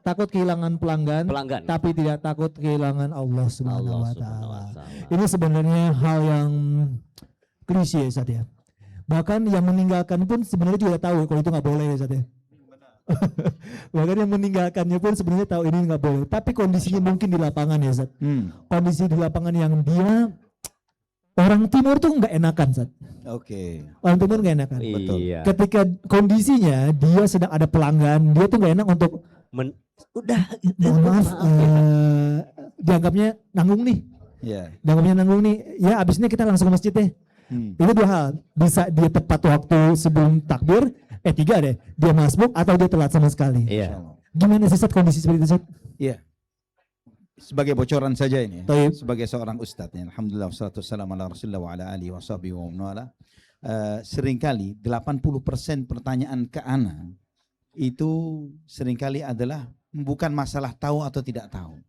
takut kehilangan pelanggan, tapi tidak takut kehilangan Allah Subhanahu wa taala. Ini sebenarnya hal yang klise Ustaz ya. Bahkan yang meninggalkan pun sebenarnya tidak tahu kalau itu nggak boleh Ustaz ya. Bahkan yang meninggalkannya pun sebenarnya tahu ini nggak boleh. Tapi kondisinya mungkin di lapangan ya Ustaz. Kondisi di lapangan yang dia orang timur tuh nggak enakan Ustaz. Oke. Orang timur nggak enakan. Betul. Ketika kondisinya dia sedang ada pelanggan, dia tuh nggak enak untuk mohon maaf, dianggapnya nanggung nih. Dianggapnya nanggung nih. Ya abisnya kita langsung ke masjid deh. Itu dua hal. Bisa dia tepat waktu sebelum takbir, 3 deh. Dia masbuk atau dia telat sama sekali. Gimana sih Ustaz kondisi seperti itu Ustaz? Iya. Sebagai bocoran saja ini, sebagai seorang ustadz, ya, alhamdulillah wassalatu wassalamu ala rasulillah wa ala alihi wa sahbihi wa man wala. Seringkali 80% pertanyaan ke ana itu seringkali adalah bukan masalah tahu atau tidak tahu,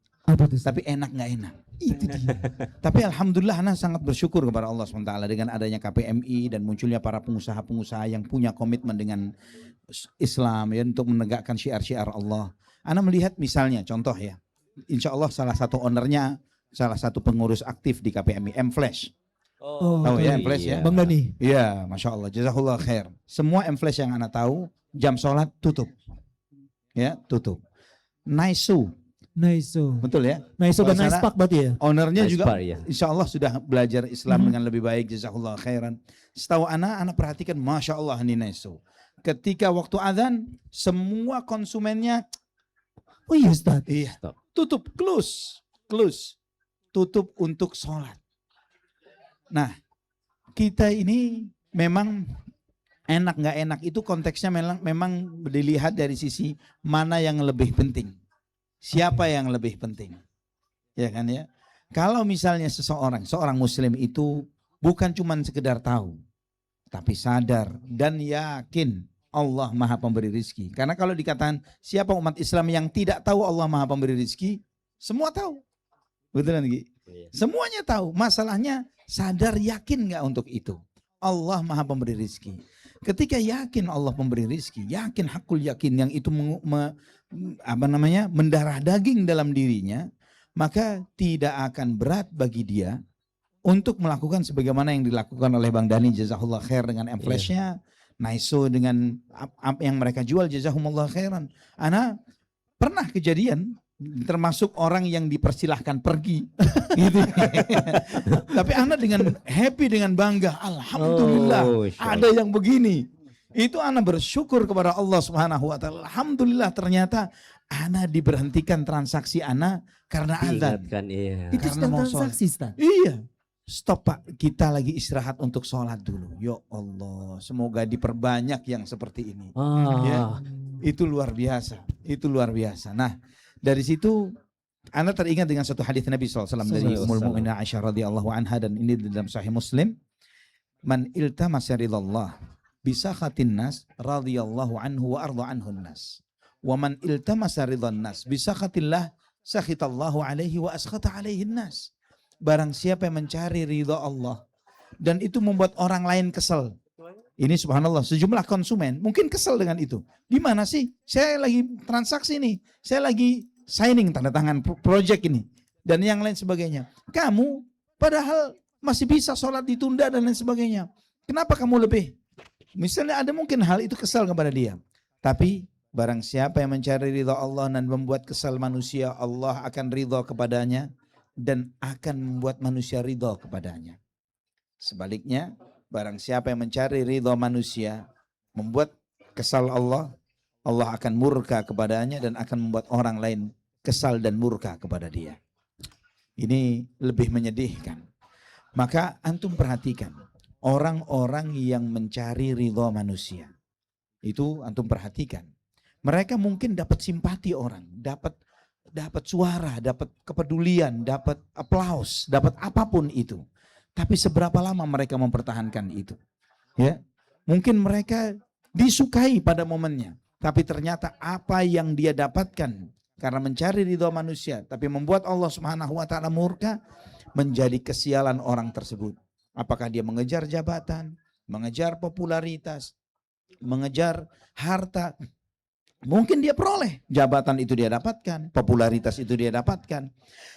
tapi enak nggak enak. Itu dia. Tapi alhamdulillah ana sangat bersyukur kepada Allah SWT dengan adanya KPMI dan munculnya para pengusaha-pengusaha yang punya komitmen dengan Islam ya, untuk menegakkan syiar-syiar Allah. Ana melihat misalnya contoh ya, insya Allah salah satu ownernya, salah satu pengurus aktif di KPMI, M-Flash. Tahu ya M-Flash ya? Bang Dani. Iya, Masya Allah, jazakallah khair. Semua M-Flash yang anak tahu, jam sholat tutup. Ya, tutup. Naisu. Betul ya? Naisu dan Naispak berarti ya? Ownernya juga insya Allah sudah belajar Islam dengan lebih baik, jazakallah khairan. Setahu anak perhatikan, Masya Allah ini Naisu. Ketika waktu azan, semua konsumennya, oh iya Ustaz. Iya. Tutup, close, tutup untuk sholat. Nah, kita ini memang enak nggak enak itu konteksnya memang dilihat dari sisi mana yang lebih penting, siapa yang lebih penting, ya kan ya. Kalau misalnya seorang muslim itu bukan cuma sekedar tahu, tapi sadar dan yakin Allah Maha Pemberi Rizki. Karena kalau dikatakan siapa umat Islam yang tidak tahu Allah Maha Pemberi Rizki, semua tahu. Betul kan? Semuanya tahu. Masalahnya sadar yakin nggak untuk itu. Allah Maha Pemberi Rizki. Ketika yakin Allah pemberi rizki, yakin hakul yakin yang itu mendarah daging dalam dirinya, maka tidak akan berat bagi dia untuk melakukan sebagaimana yang dilakukan oleh Bang Dani jazakallah khair dengan M-Flash-nya. Naiso dengan apa yang mereka jual jazakumullah khairan. Ana pernah kejadian termasuk orang yang dipersilahkan pergi gitu. Tapi ana dengan happy, dengan bangga, alhamdulillah ada yang begini. Itu ana bersyukur kepada Allah Subhanahu wa taala. Alhamdulillah ternyata ana diberhentikan transaksi ana karena azan. Itu karena transaksi Ustaz. Iya. Stop Pak, kita lagi istirahat untuk sholat dulu. Ya Allah, semoga diperbanyak yang seperti ini. Ya, itu luar biasa, itu luar biasa. Nah, dari situ Anda teringat dengan satu hadis Nabi SAW dari Ummul Mukminin Aisyah radhiyallahu anha, dan ini dalam Sahih Muslim. Man iltamasa ridallah bisakhatin nas radhiyallahu anhu wa arda anhun nas. Wa man iltamasa ridhan nas bisakhatillah sakhitallahu alaihi wa askhata alaihi nas. Barang siapa yang mencari ridha Allah dan itu membuat orang lain kesel. Ini subhanallah, sejumlah konsumen mungkin kesel dengan itu. Gimana sih? Saya lagi transaksi nih, saya lagi signing tanda tangan project ini dan yang lain sebagainya. Kamu padahal masih bisa sholat ditunda dan lain sebagainya. Kenapa kamu lebih? Misalnya ada mungkin hal itu kesal kepada dia. Tapi barang siapa yang mencari ridha Allah dan membuat kesal manusia, Allah akan ridha kepadanya dan akan membuat manusia ridha kepadanya. Sebaliknya, barang siapa yang mencari ridha manusia, membuat kesal Allah, Allah akan murka kepadanya dan akan membuat orang lain kesal dan murka kepada dia. Ini lebih menyedihkan. Maka antum perhatikan, orang-orang yang mencari ridha manusia, itu antum perhatikan. Mereka mungkin dapat simpati orang, dapat suara, dapat kepedulian, dapat aplaus, dapat apapun itu. Tapi seberapa lama mereka mempertahankan itu? Ya, mungkin mereka disukai pada momennya, tapi ternyata apa yang dia dapatkan karena mencari ridha manusia, tapi membuat Allah Subhanahu wa taala murka, menjadi kesialan orang tersebut. Apakah dia mengejar jabatan, mengejar popularitas, mengejar harta, Mungkin dia peroleh, jabatan itu dia dapatkan, popularitas itu dia dapatkan,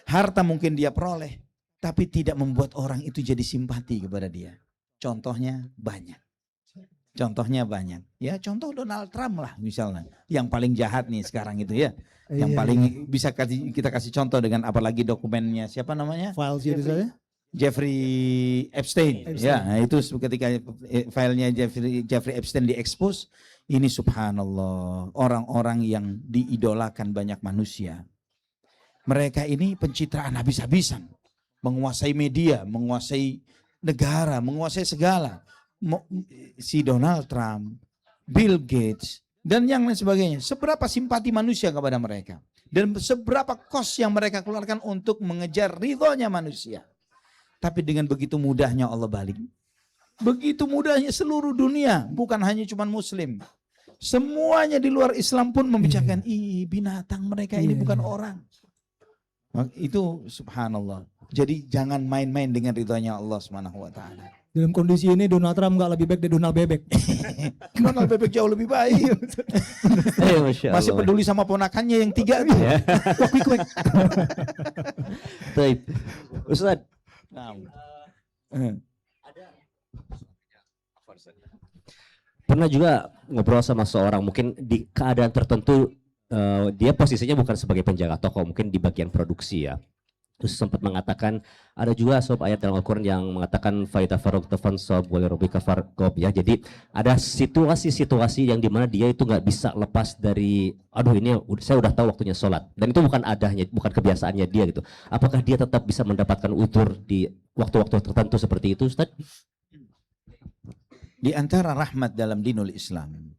harta mungkin dia peroleh, tapi tidak membuat orang itu jadi simpati kepada dia. Contohnya banyak. Contohnya banyak. Ya, contoh Donald Trump lah misalnya, yang paling jahat nih sekarang itu ya. Yang paling bisa kita kasih contoh dengan apalagi dokumennya siapa namanya? Jeffrey Epstein. Ya, nah itu ketika filenya Jeffrey Epstein diekspos, ini subhanallah, orang-orang yang diidolakan banyak manusia. Mereka ini pencitraan habis-habisan, menguasai media, menguasai negara, menguasai segala. Si Donald Trump, Bill Gates, dan yang lain sebagainya. Seberapa simpati manusia kepada mereka. Dan seberapa kos yang mereka keluarkan untuk mengejar ridhonya manusia. Tapi dengan begitu mudahnya Allah balik. Begitu mudahnya seluruh dunia, bukan hanya cuma muslim. Semuanya di luar Islam pun membicarakan, binatang mereka ini bukan orang. Itu subhanallah. Jadi jangan main-main dengan ridhonya Allah Subhanahu wa taala. Dalam kondisi ini Donald Trump nggak lebih baik dari Donald Bebek. Donald Bebek jauh lebih baik. Masih peduli sama ponakannya yang 3 itu. Baik. Ustaz. Pernah juga ngobrol sama seorang mungkin di keadaan tertentu, dia posisinya bukan sebagai penjaga toko, mungkin di bagian produksi ya. Terus sempat mengatakan, ada juga sob ayat dalam Al-Quran yang mengatakan faida farok tefan sob boleh robika farkob ya. Jadi ada situasi-situasi yang dimana dia itu nggak bisa lepas dari, aduh ini saya udah tahu waktunya sholat. Dan itu bukan adanya, bukan kebiasaannya dia gitu. Apakah dia tetap bisa mendapatkan udzur di waktu-waktu tertentu seperti itu, Ustaz? Di antara rahmat dalam dinul Islam,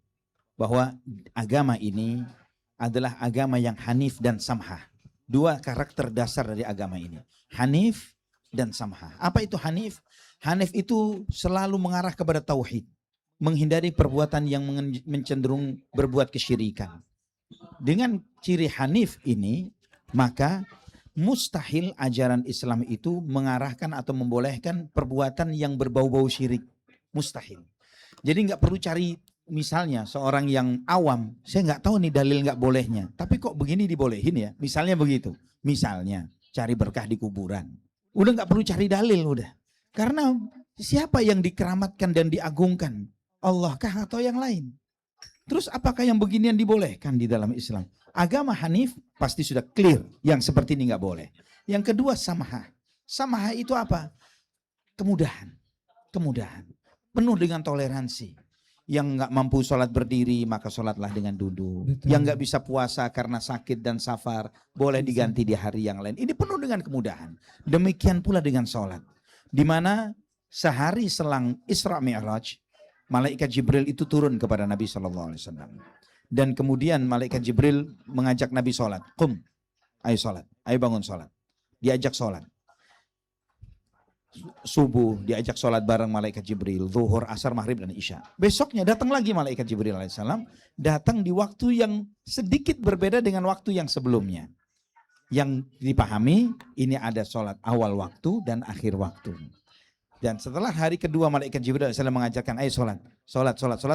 bahwa agama ini adalah agama yang hanif dan samhah. 2 karakter dasar dari agama ini, hanif dan samhah. Apa itu hanif? Hanif itu selalu mengarah kepada tauhid, menghindari perbuatan yang mencenderung berbuat kesyirikan. Dengan ciri hanif ini, maka mustahil ajaran Islam itu mengarahkan atau membolehkan perbuatan yang berbau-bau syirik. Mustahil. Jadi nggak perlu cari, misalnya seorang yang awam, saya nggak tahu nih dalil nggak bolehnya, tapi kok begini dibolehin ya, misalnya begitu. Misalnya cari berkah di kuburan, udah nggak perlu cari dalil udah, karena siapa yang dikeramatkan dan diagungkan, Allah kah atau yang lain? Terus apakah yang beginian dibolehkan di dalam Islam? Agama Hanif pasti sudah clear, yang seperti ini nggak boleh. Yang kedua samahah. Samahah itu apa? Kemudahan, penuh dengan toleransi. Yang nggak mampu sholat berdiri, maka sholatlah dengan duduk. Betul. Yang nggak bisa puasa karena sakit dan safar, boleh diganti di hari yang lain. Ini penuh dengan kemudahan. Demikian pula dengan sholat. Di mana sehari selang Isra Mi'raj, malaikat Jibril itu turun kepada Nabi SAW. Dan kemudian malaikat Jibril mengajak Nabi sholat. Qum, ayo sholat, ayo bangun sholat. Diajak sholat. Subuh diajak sholat bareng malaikat Jibril, zuhur, asar, maghrib, dan isya. Besoknya datang lagi malaikat Jibril alaihissalam, datang di waktu yang sedikit berbeda dengan waktu yang sebelumnya. Yang dipahami, ini ada sholat awal waktu dan akhir waktu. Dan setelah hari kedua malaikat Jibril alaihissalam mengajarkan, ayo sholat,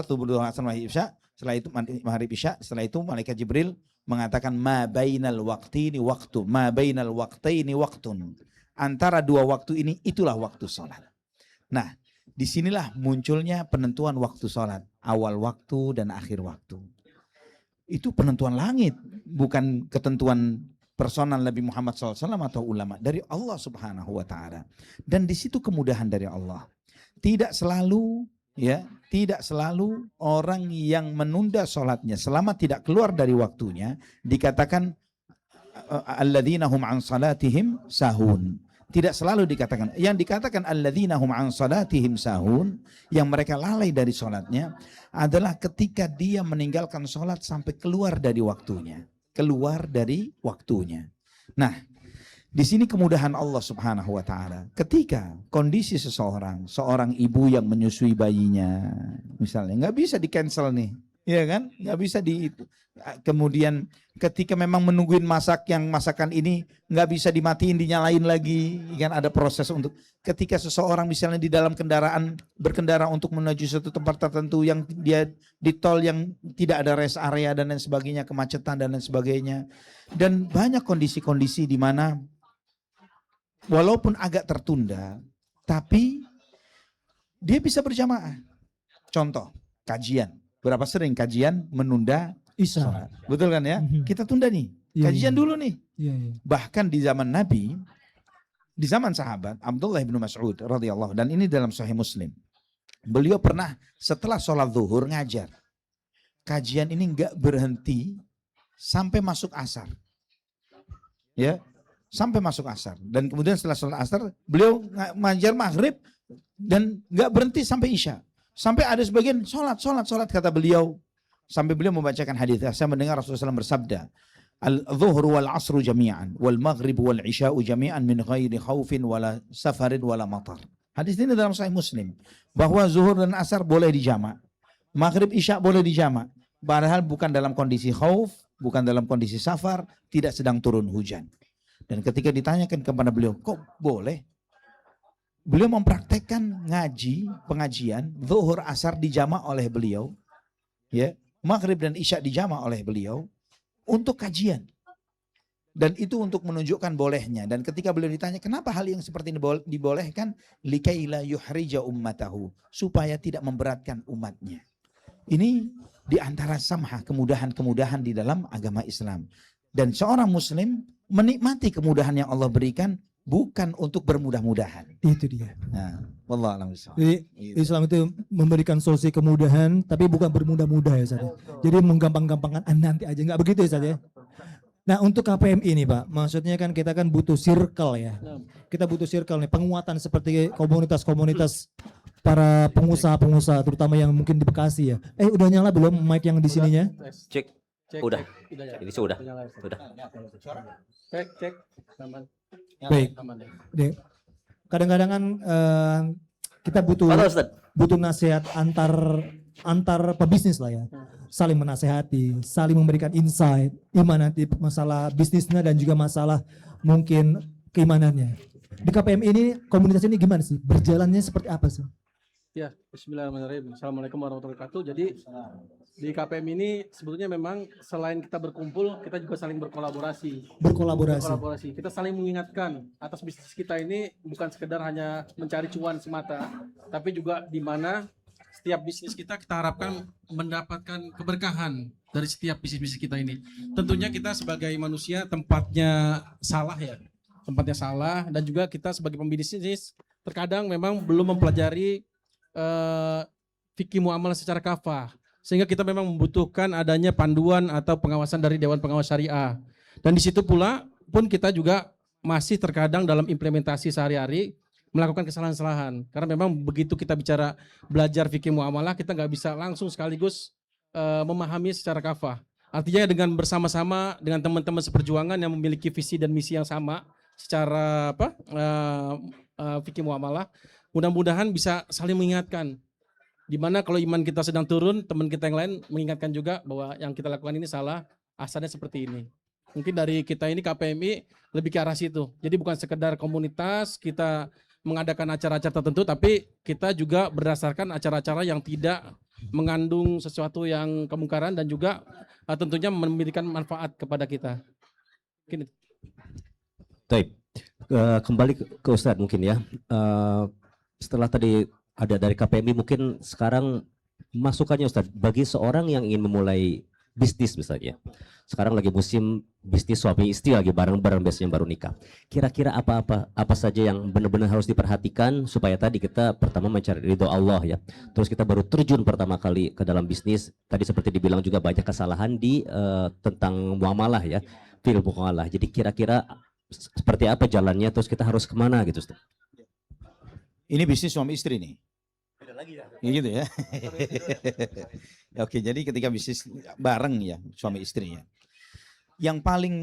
subuh, zuhur, asar, maghrib, isya. Setelah itu maghrib, isya. Setelah itu malaikat Jibril mengatakan, ma bainal waqtini waktu, ma bainal waqtaini waktun. Antara 2 waktu ini, itulah waktu sholat. Nah, disinilah munculnya penentuan waktu sholat. Awal waktu dan akhir waktu. Itu penentuan langit. Bukan ketentuan personal Nabi Muhammad SAW atau ulama. Dari Allah Subhanahu wa ta'ala. Dan di situ kemudahan dari Allah. Tidak selalu orang yang menunda sholatnya selama tidak keluar dari waktunya dikatakan alladzina hum an salatihim sahun. Tidak selalu dikatakan. Yang dikatakan alladzina hum an salatihim sahun, yang mereka lalai dari sholatnya, adalah ketika dia meninggalkan sholat sampai keluar dari waktunya. Keluar dari waktunya. Nah, di sini kemudahan Allah Subhanahu wa ta'ala. Ketika kondisi seorang ibu yang menyusui bayinya, misalnya, nggak bisa di cancel nih. ya kan? Nggak bisa di itu. Kemudian ketika memang menungguin masakan ini nggak bisa dimatiin, dinyalain lagi, kan ada proses untuk ketika seseorang misalnya di dalam kendaraan berkendara untuk menuju suatu tempat tertentu yang dia di tol yang tidak ada rest area dan lain sebagainya, kemacetan dan lain sebagainya, dan banyak kondisi-kondisi di mana walaupun agak tertunda, tapi dia bisa berjamaah. Contoh kajian, berapa sering kajian menunda Isya. Betul kan ya? Kita tunda nih. Kajian dulu nih. Bahkan di zaman Nabi, di zaman sahabat Abdullah bin Mas'ud radhiyallahu, dan ini dalam Sahih Muslim. Beliau pernah setelah sholat zuhur ngajar. Kajian ini enggak berhenti sampai masuk asar. Ya, sampai masuk asar. Dan kemudian setelah sholat asar, beliau ngajar maghrib dan enggak berhenti sampai isya. Sampai ada sebagian sholat kata beliau. Sampai beliau membacakan hadis. Saya mendengar Rasulullah SAW bersabda, al-zuhru wal asru jami'an, wal maghrib wal isya'u jami'an min ghairi khawfin wala safarin wala matar. Hadis ini dalam Sahih Muslim. Bahwa zuhur dan asar boleh dijamak. Maghrib isya' boleh dijamak. Padahal bukan dalam kondisi khauf, bukan dalam kondisi safar, tidak sedang turun hujan. Dan ketika ditanyakan kepada beliau, kok boleh? Beliau mempraktekkan pengajian, zuhur asar dijamak oleh beliau. Ya. Maghrib dan isya dijama oleh beliau untuk kajian. Dan itu untuk menunjukkan bolehnya. Dan ketika beliau ditanya, kenapa hal yang seperti ini dibolehkan? Likaila yuhrija ummatahu. Supaya tidak memberatkan umatnya. Ini diantara samha, kemudahan-kemudahan di dalam agama Islam. Dan seorang muslim menikmati kemudahan yang Allah berikan bukan untuk bermudah-mudahan. Itu dia. Nah, wallah alam. Jadi Islam itu memberikan solusi kemudahan, tapi bukan bermudah-mudah ya Ustaz. Jadi menggampang-gampangkan nanti aja, nggak begitu ya Ustaz ya. Nah untuk KPM ini Pak, maksudnya kan kita kan butuh circle ya. Kita butuh circle nih, penguatan seperti komunitas-komunitas para pengusaha-pengusaha, terutama yang mungkin di Bekasi ya. Udah nyala belum mic yang di sininya? Cek. Udah. Ini sudah. Udah. Cek. Aman. Baik. Kadang-kadang kan kita butuh nasihat antar pebisnis lah ya, saling menasehati, saling memberikan insight, gimana nanti masalah bisnisnya dan juga masalah mungkin keimanannya. Di KPM ini, komunitas ini gimana sih? Berjalannya seperti apa sih? Ya, bismillahirrahmanirrahim. Assalamualaikum warahmatullahi wabarakatuh. Jadi di KPM ini sebetulnya memang selain kita berkumpul, kita juga saling berkolaborasi. Kita saling mengingatkan atas bisnis kita ini bukan sekedar hanya mencari cuan semata, tapi juga di mana setiap bisnis kita harapkan mendapatkan keberkahan dari setiap bisnis kita ini. Tentunya kita sebagai manusia tempatnya salah dan juga kita sebagai pembisnis terkadang memang belum mempelajari fikih muamalah secara kafah, sehingga kita memang membutuhkan adanya panduan atau pengawasan dari Dewan Pengawas Syariah. Dan di situ pula pun kita juga masih terkadang dalam implementasi sehari-hari melakukan kesalahan-kesalahan, karena memang begitu kita bicara belajar fikih muamalah, kita nggak bisa langsung sekaligus memahami secara kafah. Artinya dengan bersama-sama dengan teman-teman seperjuangan yang memiliki visi dan misi yang sama secara fikih muamalah, mudah-mudahan bisa saling mengingatkan. Dimana kalau iman kita sedang turun, teman kita yang lain mengingatkan juga bahwa yang kita lakukan ini salah, asalnya seperti ini. Mungkin dari kita ini KPMI lebih ke arah situ. Jadi bukan sekedar komunitas kita mengadakan acara-acara tertentu, tapi kita juga berdasarkan acara-acara yang tidak mengandung sesuatu yang kemungkaran dan juga tentunya memberikan manfaat kepada kita. Mungkin. Baik, kembali ke Ustadz mungkin ya. Setelah tadi ada dari KPMI, mungkin sekarang masukannya Ustadz bagi seorang yang ingin memulai bisnis misalnya. Sekarang lagi musim bisnis suami istri lagi bareng-bareng biasanya baru nikah. Kira-kira apa saja yang benar-benar harus diperhatikan supaya tadi kita pertama mencari ridho Allah ya. Terus kita baru terjun pertama kali ke dalam bisnis. Tadi seperti dibilang juga banyak kesalahan di tentang muamalah ya, fil muamalah. Jadi kira-kira seperti apa jalannya, terus kita harus kemana gitu Ustaz? Ini bisnis suami istri nih. Beda lagi ya. Gitu ya. Oke, jadi ketika bisnis bareng ya suami istri ya. Yang paling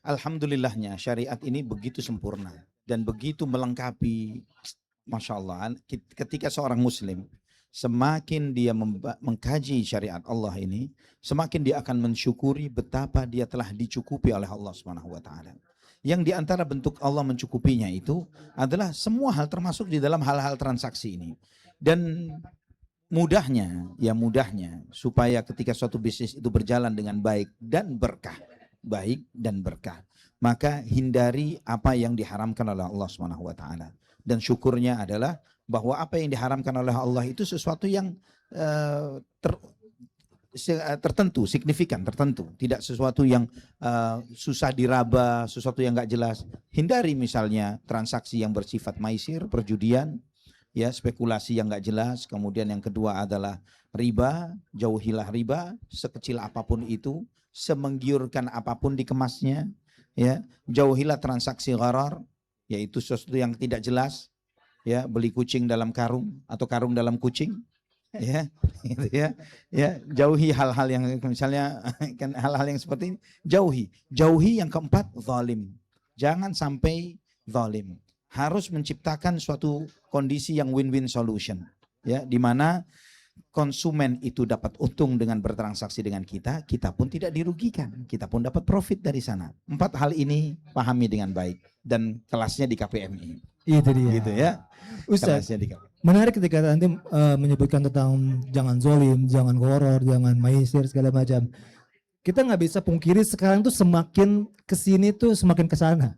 alhamdulillahnya syariat ini begitu sempurna dan begitu melengkapi, Masya Allah. Ketika seorang muslim semakin dia mengkaji syariat Allah ini, semakin dia akan mensyukuri betapa dia telah dicukupi oleh Allah Subhanahu wa taala. Yang diantara bentuk Allah mencukupinya itu adalah semua hal, termasuk di dalam hal-hal transaksi ini. Dan mudahnya supaya ketika suatu bisnis itu berjalan dengan baik dan berkah, maka hindari apa yang diharamkan oleh Allah Subhanahu wa taala. Dan syukurnya adalah bahwa apa yang diharamkan oleh Allah itu sesuatu yang tertentu, signifikan, tertentu, tidak sesuatu yang susah diraba, sesuatu yang nggak jelas. Hindari misalnya transaksi yang bersifat maisir, perjudian, ya, spekulasi yang nggak jelas. Kemudian yang kedua adalah riba, jauhilah riba sekecil apapun itu, semenggiurkan apapun dikemasnya, ya. Jauhilah transaksi gharar, yaitu sesuatu yang tidak jelas, ya, beli kucing dalam karung atau karung dalam kucing. Ya, gitu ya. Ya, jauhi hal-hal yang misalnya kan hal-hal yang seperti ini, jauhi yang keempat, zalim. Jangan sampai zalim. Harus menciptakan suatu kondisi yang win-win solution, ya, di mana konsumen itu dapat untung dengan bertransaksi dengan kita pun tidak dirugikan, kita pun dapat profit dari sana. 4 hal ini pahami dengan baik dan kelasnya di KPMI. Itu dia. Gitu ya. Ustaz, menarik ketika nanti menyebutkan tentang jangan zolim, jangan goror, jangan maisir segala macam. Kita nggak bisa pungkiri sekarang tuh semakin kesini tuh semakin kesana.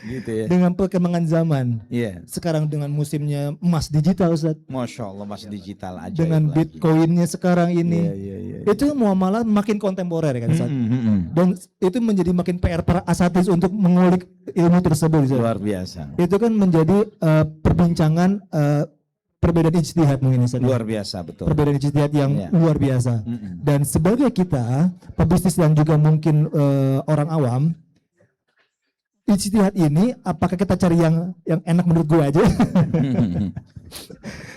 Gitu ya. Dengan perkembangan zaman. Iya. Sekarang dengan musimnya emas digital, Ustaz. Masya Allah, emas digital aja. Dengan Bitcoinnya sekarang ini. Iya. Itu muamalah makin kontemporer kan, Ustaz. Dan itu menjadi makin PR para asatidz untuk mengulik ilmu tersebut, Ustaz. Luar biasa. Itu kan menjadi perbincangan perbedaan ijtihad mungkin, Ustaz. Luar biasa, betul. Perbedaan ijtihad yang luar biasa. Dan sebagai kita pebisnis dan juga mungkin orang awam, ijtihad ini apakah kita cari yang enak menurut gue aja?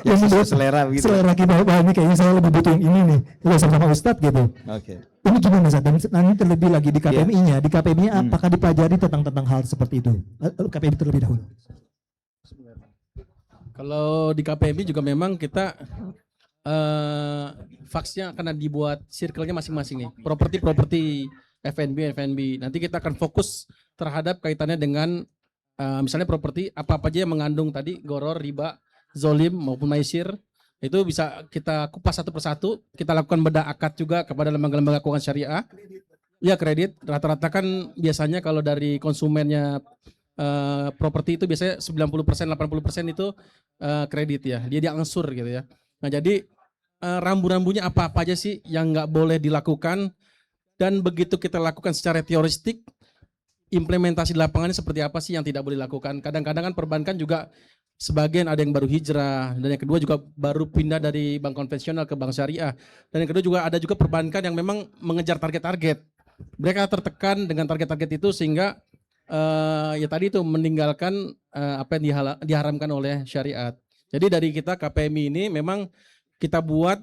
Yang menurut selera gitu. Selera kita, wah ini kayaknya saya lebih butuh yang ini nih. Tidak sama Ustadz gitu. Oke. Ini gimana Ustadz? Dan nanti terlebih lagi di KPMI-nya, di KPMI-nya apakah dipelajari tentang hal seperti itu? KPMI terlebih dahulu. Kalau di KPMI juga memang kita faksnya akan dibuat circle-nya masing-masing nih. Properti F&B. Nanti kita akan fokus terhadap kaitannya dengan misalnya properti apa aja yang mengandung tadi goror, riba, zolim maupun maisir. Itu bisa kita kupas satu persatu. Kita lakukan bedah akad juga kepada lembaga-lembaga keuangan syariah. Ya, kredit rata-rata kan biasanya kalau dari konsumennya properti itu biasanya 90%, 80% itu kredit ya. Dia diangsur gitu ya. Nah, jadi rambu-rambunya apa-apa aja sih yang nggak boleh dilakukan, dan begitu kita lakukan secara teoristik, implementasi di lapangannya seperti apa sih yang tidak boleh dilakukan. Kadang-kadang kan perbankan juga sebagian ada yang baru hijrah, dan yang kedua juga baru pindah dari bank konvensional ke bank syariah. Dan yang kedua juga ada juga perbankan yang memang mengejar target-target. Mereka tertekan dengan target-target itu sehingga ya tadi itu meninggalkan apa yang diharamkan oleh syariat. Jadi dari kita KPMI ini memang kita buat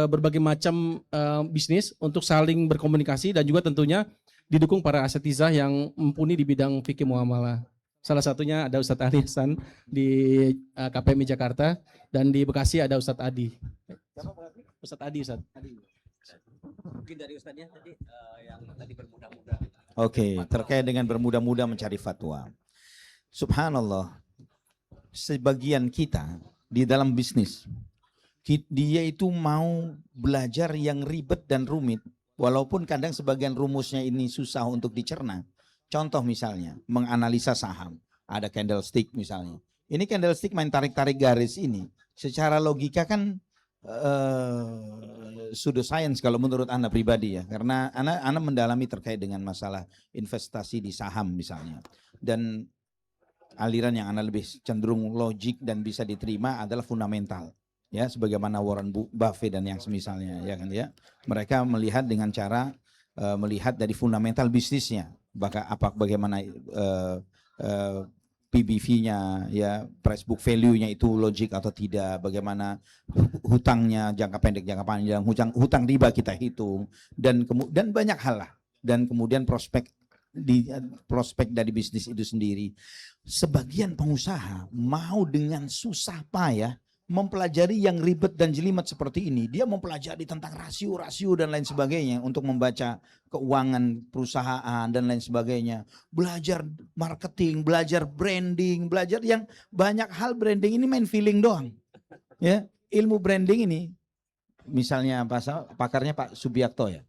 berbagai macam bisnis untuk saling berkomunikasi dan juga tentunya didukung para asatizah yang mumpuni di bidang fikih muamalah. Salah satunya ada Ustadz Ali Hasan di KPMI Jakarta, dan di Bekasi ada Ustadz Adi. Ustadz Adi. Mungkin dari Ustadznya tadi yang tadi bermudah-mudah. Oke, terkait dengan bermudah-mudah mencari fatwa. Subhanallah, sebagian kita di dalam bisnis, dia itu mau belajar yang ribet dan rumit, walaupun kadang sebagian rumusnya ini susah untuk dicerna. Contoh misalnya, menganalisa saham, ada candlestick misalnya. Ini candlestick main tarik-tarik garis ini, secara logika kan pseudoscience kalau menurut Anda pribadi ya, karena Anda mendalami terkait dengan masalah investasi di saham misalnya, dan aliran yang Anda lebih cenderung logik dan bisa diterima adalah fundamental, ya, sebagaimana Warren Buffett dan yang semisalnya, ya kan ya, mereka melihat dengan cara melihat dari fundamental bisnisnya, bagaimana PBV-nya, ya, price book value-nya itu logik atau tidak, bagaimana hutangnya jangka pendek, jangka panjang, hutang riba kita hitung, dan banyak hal lah, dan kemudian prospek dari bisnis itu sendiri. Sebagian pengusaha mau dengan susah payah mempelajari yang ribet dan jelimet seperti ini. Dia mempelajari tentang rasio-rasio dan lain sebagainya untuk membaca keuangan perusahaan dan lain sebagainya. Belajar marketing, belajar branding, belajar yang banyak hal. Branding ini main feeling doang. Ya, ilmu branding ini misalnya pakarnya Pak Subiakto ya.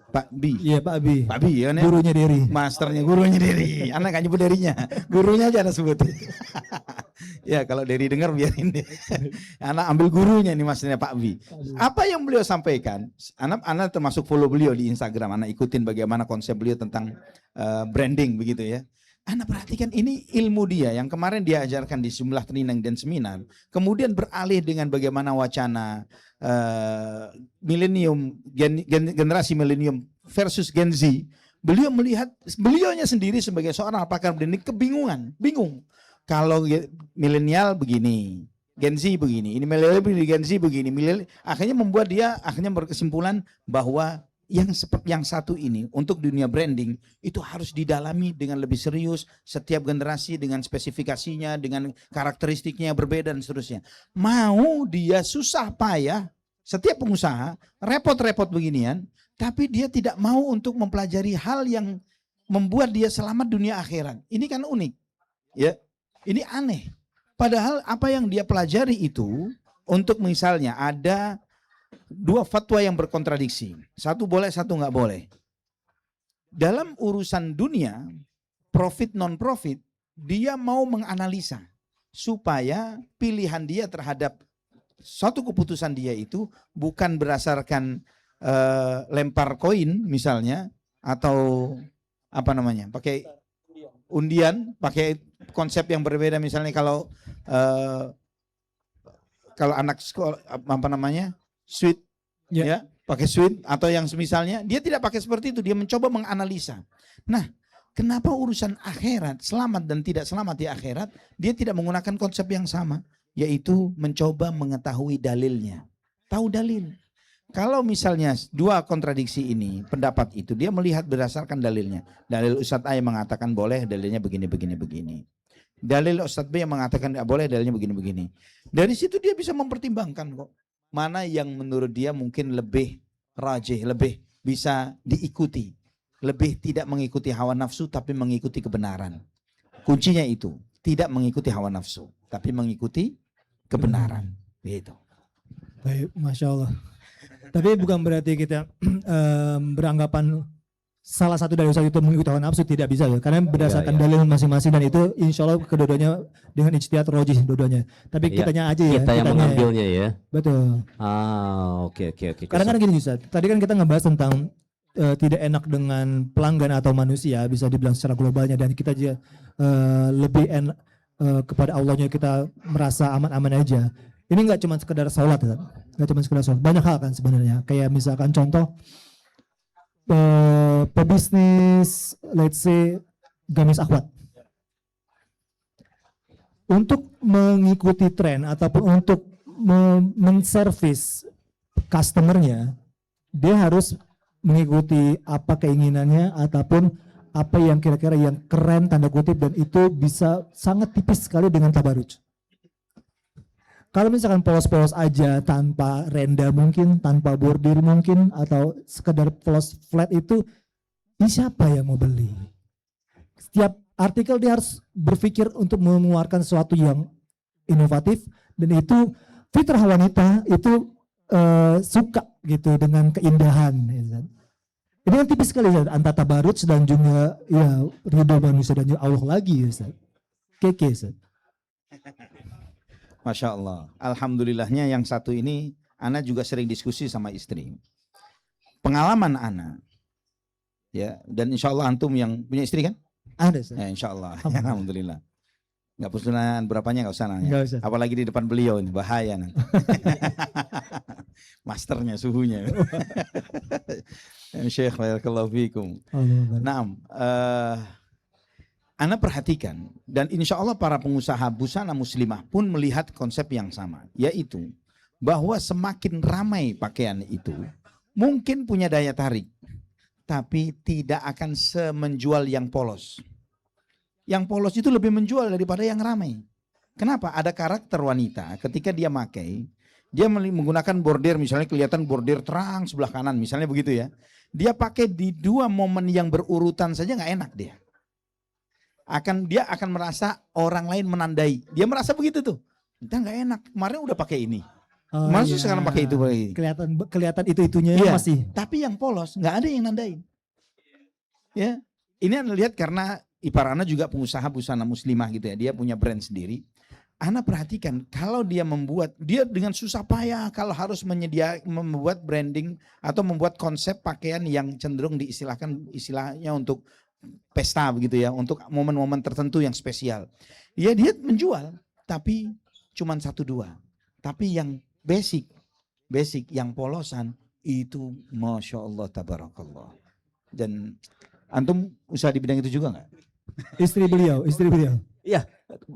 Pak Bi. Iya Pak Bi. Pak Bi kan ya. Gurunya Dery. Masternya, gurunya Dery. Anak gak nyebut Derynya. Gurunya aja anak sebut. Ya kalau Dery dengar biarin deh. Anak ambil gurunya nih maksudnya Pak Bi. Apa yang beliau sampaikan? Anak termasuk follow beliau di Instagram. Anak ikutin bagaimana konsep beliau tentang branding begitu ya. Anak perhatikan ini ilmu dia yang kemarin dia ajarkan di sejumlah training dan seminar. Kemudian beralih dengan bagaimana wacana milenium, generasi milenium versus Gen Z. Beliau melihat, beliaunya sendiri sebagai seorang pakar branding kebingungan, bingung. Kalau milenial begini, Gen Z begini, ini milenial begini, Gen Z begini, akhirnya membuat dia akhirnya berkesimpulan bahwa yang satu ini untuk dunia branding itu harus didalami dengan lebih serius, setiap generasi dengan spesifikasinya, dengan karakteristiknya berbeda dan seterusnya. Mau dia susah payah, setiap pengusaha repot-repot beginian, tapi dia tidak mau untuk mempelajari hal yang membuat dia selamat dunia akhirat. Ini kan unik, ya. Ini aneh. Padahal apa yang dia pelajari itu untuk misalnya ada dua fatwa yang berkontradiksi. Satu boleh, satu nggak boleh. Dalam urusan dunia, profit non-profit, dia mau menganalisa supaya pilihan dia terhadap suatu keputusan dia itu bukan berdasarkan lempar koin misalnya, atau apa namanya, pakai undian, pakai konsep yang berbeda. Misalnya kalau anak sekolah apa namanya, sweet, ya, pakai sweet atau yang semisalnya, dia tidak pakai seperti itu, dia mencoba menganalisa. Nah, kenapa urusan akhirat, selamat dan tidak selamat di akhirat, dia tidak menggunakan konsep yang sama, yaitu mencoba mengetahui dalilnya. Tahu dalil. Kalau misalnya dua kontradiksi ini, pendapat itu, dia melihat berdasarkan dalilnya. Dalil Ustadz A yang mengatakan boleh, dalilnya begini, begini, begini. Dalil Ustadz B yang mengatakan tidak boleh, dalilnya begini, begini. Dari situ dia bisa mempertimbangkan kok. Mana yang menurut dia mungkin lebih rajih, lebih bisa diikuti. Lebih tidak mengikuti hawa nafsu tapi mengikuti kebenaran. Kuncinya itu, tidak mengikuti hawa nafsu tapi mengikuti kebenaran. Gitu. Baik, Masya Allah. Tapi bukan berarti kita beranggapan salah satu dari usaha itu mengikuti hawa nafsu, tidak bisa ya, karena berdasarkan dalil masing-masing, dan itu insya Allah kedua-duanya dengan ijtihad rojih dua-duanya. Tapi kitanya aja ya. Kita yang mengambilnya ya. Betul. Oke. Karena kan gini Ustaz, tadi kan kita ngebahas tentang tidak enak dengan pelanggan atau manusia, bisa dibilang secara globalnya, dan kita juga lebih enak kepada Allahnya, kita merasa aman-aman aja. Ini nggak cuma sekedar sholat, nggak cuma sekedar sholat, banyak hal kan sebenarnya. Kayak misalkan contoh, pebisnis, let's say gamis akhwat, untuk mengikuti tren ataupun untuk menservis customernya, dia harus mengikuti apa keinginannya ataupun apa yang kira-kira yang keren tanda kutip, dan itu bisa sangat tipis sekali dengan tabaruj. Kalau misalkan polos-polos aja tanpa renda mungkin, tanpa bordir mungkin, atau sekedar polos flat itu, ini siapa yang mau beli? Setiap artikel dia harus berpikir untuk mengeluarkan sesuatu yang inovatif, dan itu fitrah wanita itu suka gitu dengan keindahan. Ini kan tipis sekali antara tabaruj dan juga ya ridho manusia dan juga Allah lagi. Keke. Masya Allah. Alhamdulillahnya yang satu ini, Ana juga sering diskusi sama istri. Pengalaman Ana, ya, dan insya Allah antum yang punya istri kan? Ada. Ya, insya Allah. Alhamdulillah. Nggak perlu nanya berapanya, nggak usah nanya. Nggak usah. Apalagi di depan beliau ini, bahaya nanti. Masternya, suhunya. Syekh, barakallahu fikum. Naam. Anda perhatikan, dan insya Allah para pengusaha busana muslimah pun melihat konsep yang sama, yaitu bahwa semakin ramai pakaian itu mungkin punya daya tarik, tapi tidak akan semenjual yang polos. Yang polos itu lebih menjual daripada yang ramai. Kenapa? Ada karakter wanita ketika dia pakai, dia menggunakan bordir, misalnya kelihatan bordir terang sebelah kanan, misalnya begitu ya. Dia pakai di 2 momen yang berurutan saja nggak enak dia. Dia akan merasa orang lain menandai. Dia merasa begitu tuh. Kita nggak enak. Kemarin udah pakai ini. Maksud sekarang pakai itu. Kelihatan itu-itunya masih. Tapi yang polos nggak ada yang nandain. Ya, ini Anda lihat karena ipar Ana juga pengusaha busana muslimah gitu ya. Dia punya brand sendiri. Ana perhatikan kalau dia dengan susah payah kalau harus membuat branding atau membuat konsep pakaian yang cenderung istilahnya untuk pesta begitu ya, untuk momen-momen tertentu yang spesial. Ya dia menjual, tapi cuman 1-2. Tapi yang basic yang polosan itu Masya Allah tabarakallah. Dan antum usaha di bidang itu juga nggak? Istri beliau. Iya,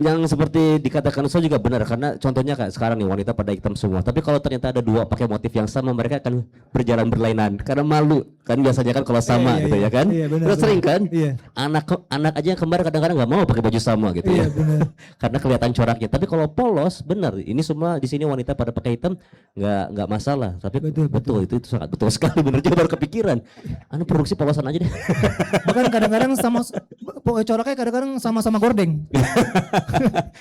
yang seperti dikatakan Ustaz juga benar, karena contohnya kayak sekarang nih wanita pada hitam semua, tapi kalau ternyata ada 2 pakai motif yang sama, mereka akan berjalan berlainan karena malu kan, biasanya kan kalau sama gitu ya kan. Terus sering kan anak aja yang kembar kadang-kadang nggak mau pakai baju sama gitu ya karena kelihatan coraknya. Tapi kalau polos benar, ini semua di sini wanita pada pakai hitam nggak masalah. Tapi betul itu sangat betul sekali, benar juga baru kepikiran. Anu produksi polosan aja deh. Bahkan kadang-kadang coraknya kadang-kadang sama-sama gordeng.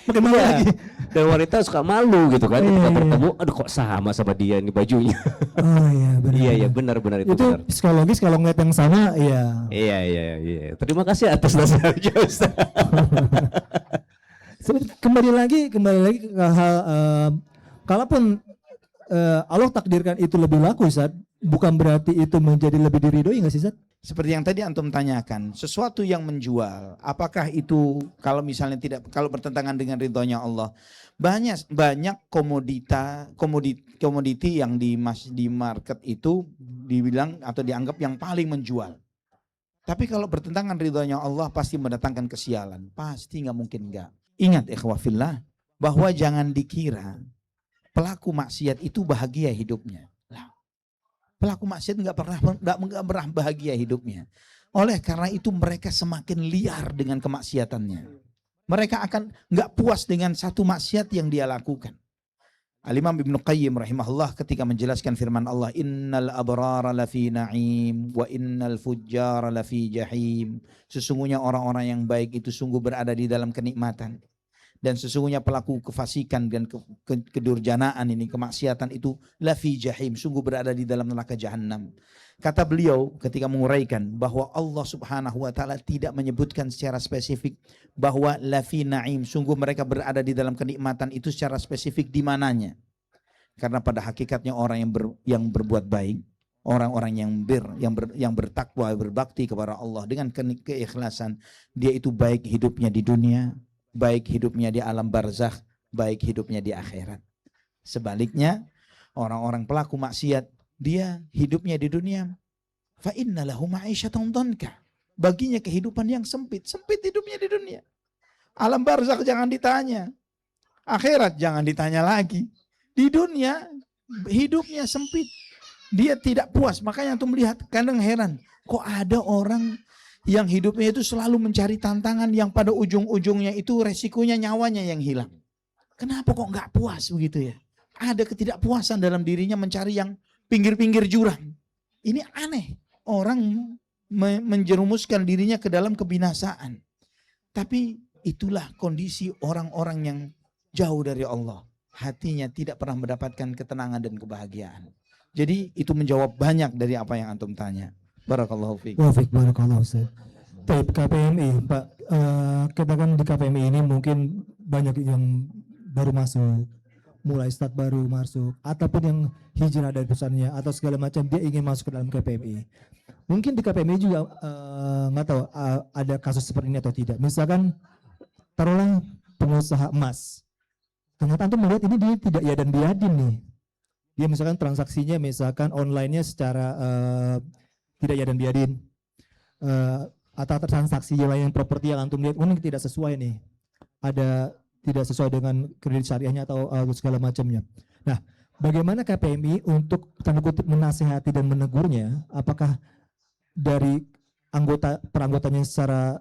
Bagaimana lagi? Dan wanita suka malu gitu kan ketika bertemu, aduh kok sama dia ini bajunya. Oh iya benar. Iya benar itu benar. Psikologis kalau ngeliat yang sama iya. Iya. Terima kasih atas nasihatnya Ustaz. Kembali lagi ke hal kalaupun Allah takdirkan itu lebih laku Ustaz, bukan berarti itu menjadi lebih diridhoi enggak sih Ustaz? Seperti yang tadi antum tanyakan, sesuatu yang menjual, apakah itu kalau misalnya kalau bertentangan dengan ridhonya Allah, banyak komoditi yang di market itu dibilang atau dianggap yang paling menjual. Tapi kalau bertentangan ridhonya Allah pasti mendatangkan kesialan, pasti nggak mungkin nggak. Ingat ikhwafillah bahwa jangan dikira pelaku maksiat itu bahagia hidupnya. Pelaku maksiat nggak pernah bahagia hidupnya. Oleh karena itu mereka semakin liar dengan kemaksiatannya. Mereka akan nggak puas dengan satu maksiat yang dia lakukan. Al-Imam Ibnu Qayyim rahimahullah ketika menjelaskan firman Allah, innal abrara lafi na'im wa innal fujjara lafi jahim. Sesungguhnya orang-orang yang baik itu sungguh berada di dalam kenikmatan. Dan sesungguhnya pelaku kefasikan dan kedurjanaan ini, kemaksiatan itu lafi jahim, sungguh berada di dalam neraka jahanam. Kata beliau ketika menguraikan bahwa Allah Subhanahu wa taala tidak menyebutkan secara spesifik bahwa lafi naim, sungguh mereka berada di dalam kenikmatan itu secara spesifik di mananya. Karena pada hakikatnya orang yang berbuat baik, orang-orang yang bertakwa, berbakti kepada Allah dengan keikhlasan, dia itu baik hidupnya di dunia, baik hidupnya di alam barzakh, baik hidupnya di akhirat. Sebaliknya, orang-orang pelaku maksiat, dia hidupnya di dunia, fa inna lahu ma'isyatan dhanka. Baginya kehidupan yang sempit hidupnya di dunia. Alam barzakh jangan ditanya. Akhirat jangan ditanya lagi. Di dunia hidupnya sempit. Dia tidak puas. Makanya antum melihat kadang heran, kok ada orang yang hidupnya itu selalu mencari tantangan yang pada ujung-ujungnya itu resikonya nyawanya yang hilang. Kenapa kok nggak puas begitu ya? Ada ketidakpuasan dalam dirinya mencari yang pinggir-pinggir jurang. Ini aneh. Orang menjerumuskan dirinya ke dalam kebinasaan. Tapi itulah kondisi orang-orang yang jauh dari Allah. Hatinya tidak pernah mendapatkan ketenangan dan kebahagiaan. Jadi itu menjawab banyak dari apa yang antum tanya. Barakallahu fiik. Barakallahu Ustaz. Baik, KPMI, Pak, kita kan di KPMI ini mungkin banyak yang baru masuk, mulai start baru masuk, ataupun yang hijrah dari perusahaannya atau segala macam dia ingin masuk ke dalam KPMI. Mungkin di KPMI juga nggak tahu ada kasus seperti ini atau tidak. Misalkan taruhlah pengusaha emas, ternyata antum melihat ini dia tidak ya dan biadin nih. Dia misalkan transaksinya misalkan online-nya secara tidak ya dan biadin, atau transaksi lain properti yang antum lihat ini tidak sesuai nih, ada tidak sesuai dengan kredit syariahnya atau segala macamnya. Nah, bagaimana KPMI untuk tanda kutip menasihati dan menegurnya? Apakah dari peranggotanya secara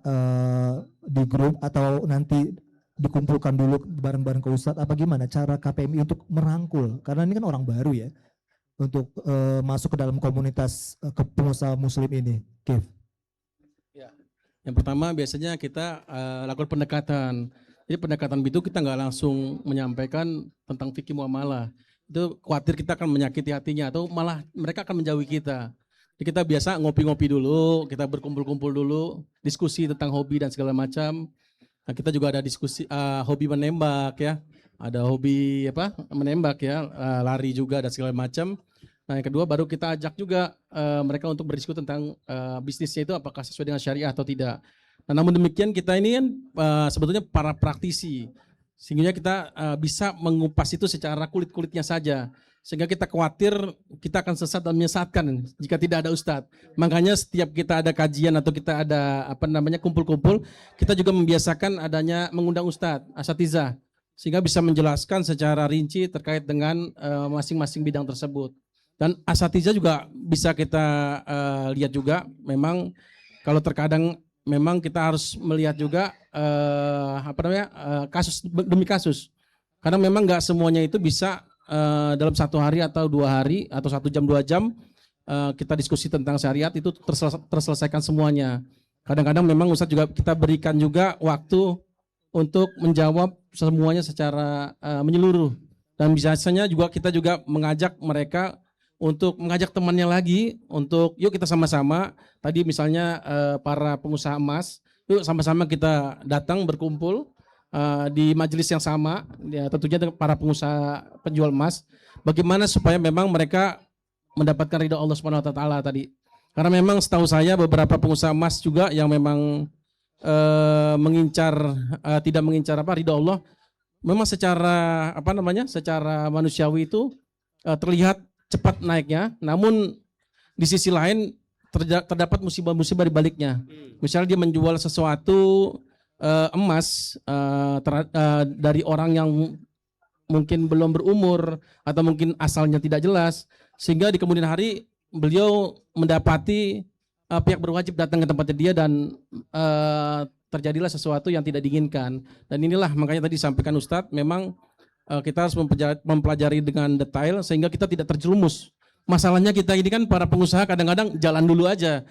di grup atau nanti dikumpulkan dulu bareng-bareng ke Ustadz, apa gimana cara KPMI untuk merangkul, karena ini kan orang baru ya, untuk masuk ke dalam komunitas pengusaha muslim ini, Kev? Ya. Yang pertama biasanya kita lakukan pendekatan. Jadi pendekatan itu kita nggak langsung menyampaikan tentang fikih muamalah. Itu khawatir kita akan menyakiti hatinya atau malah mereka akan menjauhi kita. Jadi kita biasa ngopi-ngopi dulu, kita berkumpul-kumpul dulu, diskusi tentang hobi dan segala macam. Nah, kita juga ada diskusi hobi menembak ya, ada hobi menembak ya, lari juga dan segala macam. Nah, yang kedua baru kita ajak juga mereka untuk berdiskusi tentang bisnisnya itu apakah sesuai dengan syariah atau tidak. Nah, namun demikian kita ini kan sebetulnya para praktisi, sehingga kita bisa mengupas itu secara kulit-kulitnya saja. Sehingga kita khawatir kita akan sesat dan menyesatkan jika tidak ada ustadz. Makanya setiap kita ada kajian atau kita ada kumpul-kumpul, kita juga membiasakan adanya mengundang ustadz, asatizah, sehingga bisa menjelaskan secara rinci terkait dengan masing-masing bidang tersebut. Dan asatizah juga bisa kita lihat juga, memang kalau terkadang memang kita harus melihat juga kasus demi kasus. Karena memang nggak semuanya itu bisa dalam 1 hari atau 2 hari atau 1 jam 2 jam kita diskusi tentang syariat itu terselesaikan semuanya. Kadang-kadang memang Ustadz juga kita berikan juga waktu untuk menjawab semuanya secara menyeluruh. Dan biasanya juga kita juga mengajak mereka untuk mengajak temannya lagi untuk yuk kita sama-sama, tadi misalnya para pengusaha emas, yuk sama-sama kita datang berkumpul di majelis yang sama, ya, tentunya para pengusaha penjual emas, bagaimana supaya memang mereka mendapatkan ridha Allah Subhanahu wa taala tadi. Karena memang setahu saya beberapa pengusaha emas juga yang memang tidak mengincar ridha Allah, memang secara secara manusiawi itu terlihat cepat naiknya, namun di sisi lain terdapat musibah-musibah di baliknya. Misalnya dia menjual sesuatu emas dari orang yang mungkin belum berumur atau mungkin asalnya tidak jelas, sehingga di kemudian hari beliau mendapati pihak berwajib datang ke tempatnya dia dan terjadilah sesuatu yang tidak diinginkan. Dan inilah makanya tadi disampaikan Ustadz, memang kita harus mempelajari dengan detail sehingga kita tidak terjerumus. Masalahnya kita ini kan para pengusaha kadang-kadang jalan dulu aja,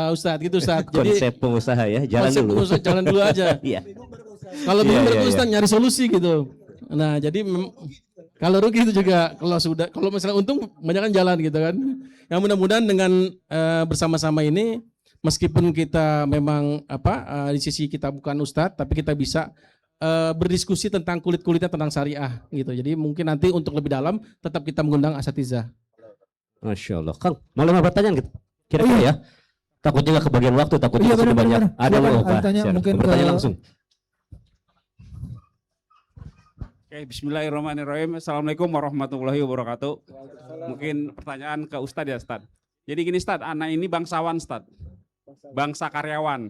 Ustadz gitu Ustadz. Jadi konsep pengusaha ya, jalan konsep dulu. Pengusaha, jalan dulu aja. Kalau bingung Ustadz nyari solusi gitu. Nah jadi kalau rugi itu juga, kalau misalnya untung banyak kan jalan gitu kan. Yang mudah-mudahan dengan bersama-sama ini, meskipun kita memang di sisi kita bukan Ustadz, tapi kita bisa berdiskusi tentang kulit-kulitnya tentang syariah gitu. Jadi mungkin nanti untuk lebih dalam tetap kita mengundang asatizah. Masya Allah. Kang, mau 5 pertanyaan kira-kira ya? Takutnya nggak kebagian waktu, takutnya sudah banyak. Ada loh Pak. Mungkin bertanya langsung. Oke, bismillahirrahmanirrahim. Assalamualaikum warahmatullahi wabarakatuh. Mungkin pertanyaan ke Ustadz ya Ustadz. Jadi gini Ustadz, anak ini bangsawan Ustadz. Bangsa karyawan.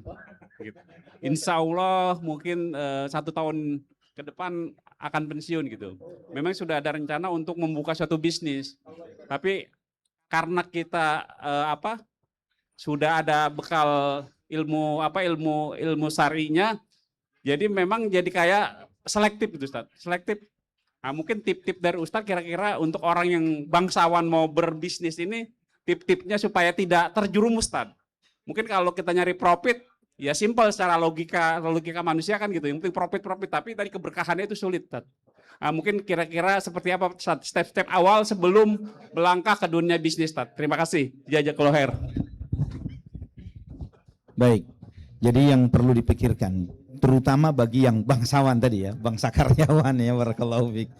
Gitu. Insya Allah mungkin 1 tahun ke depan akan pensiun gitu. Memang sudah ada rencana untuk membuka suatu bisnis. Tapi karena kita sudah ada bekal ilmu syar'inya, jadi memang jadi kayak selektif gitu Ustadz. Selektif. Nah, mungkin tip-tip dari Ustadz kira-kira untuk orang yang bangsawan mau berbisnis ini, tip-tipnya supaya tidak terjerumus Ustadz. Mungkin kalau kita nyari profit, ya simpel secara logika manusia kan gitu. Yang penting profit, tapi tadi keberkahannya itu sulit. Nah, mungkin kira-kira seperti apa step-step awal sebelum melangkah ke dunia bisnis. Terima kasih. Jazakallahu khair. Baik. Jadi yang perlu dipikirkan, terutama bagi yang bangsawan tadi ya, bangsa karyawan ya, barakallahu fiik.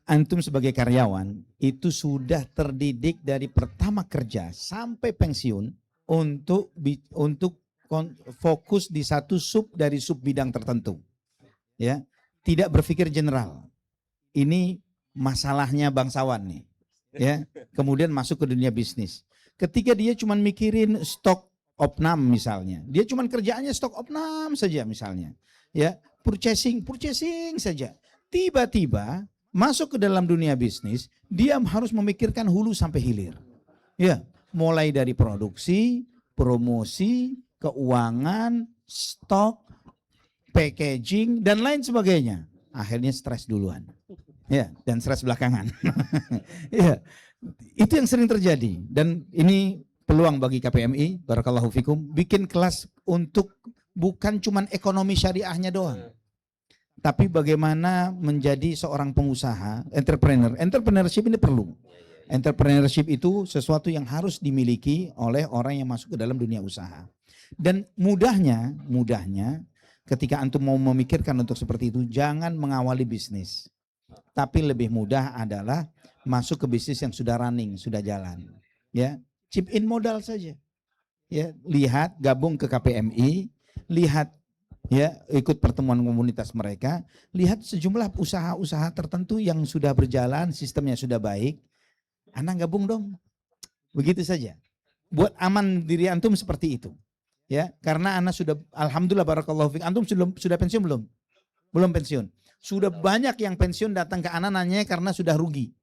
Antum sebagai karyawan itu sudah terdidik dari pertama kerja sampai pensiun untuk fokus di satu dari sub bidang tertentu, ya, tidak berpikir general. Ini masalahnya bangsawan nih, ya. Kemudian masuk ke dunia bisnis. Ketika dia cuma mikirin stok opnam misalnya, dia cuma kerjaannya stok opnam saja misalnya, ya, purchasing saja. Tiba-tiba masuk ke dalam dunia bisnis, dia harus memikirkan hulu sampai hilir, ya, mulai dari produksi, promosi, keuangan, stok, packaging dan lain sebagainya. Akhirnya stres duluan. Ya, dan stres belakangan. Ya, itu yang sering terjadi. Dan ini peluang bagi KPMI, barakallahu fikum, bikin kelas untuk bukan cuman ekonomi syariahnya doang. Tapi bagaimana menjadi seorang pengusaha, entrepreneur. Entrepreneurship ini perlu. Entrepreneurship itu sesuatu yang harus dimiliki oleh orang yang masuk ke dalam dunia usaha. Dan mudahnya ketika antum mau memikirkan untuk seperti itu, jangan mengawali bisnis. Tapi lebih mudah adalah masuk ke bisnis yang sudah running, sudah jalan. Ya, chip in modal saja. Ya, lihat, gabung ke KPMI, lihat ya, ikut pertemuan komunitas mereka, lihat sejumlah usaha-usaha tertentu yang sudah berjalan, sistemnya sudah baik. Anda gabung dong. Begitu saja. Buat aman diri antum seperti itu. Ya, karena Anda sudah, alhamdulillah barakallahu fiik, antum sudah pensiun belum? Belum pensiun. Sudah banyak yang pensiun datang ke Anda nanya karena sudah rugi.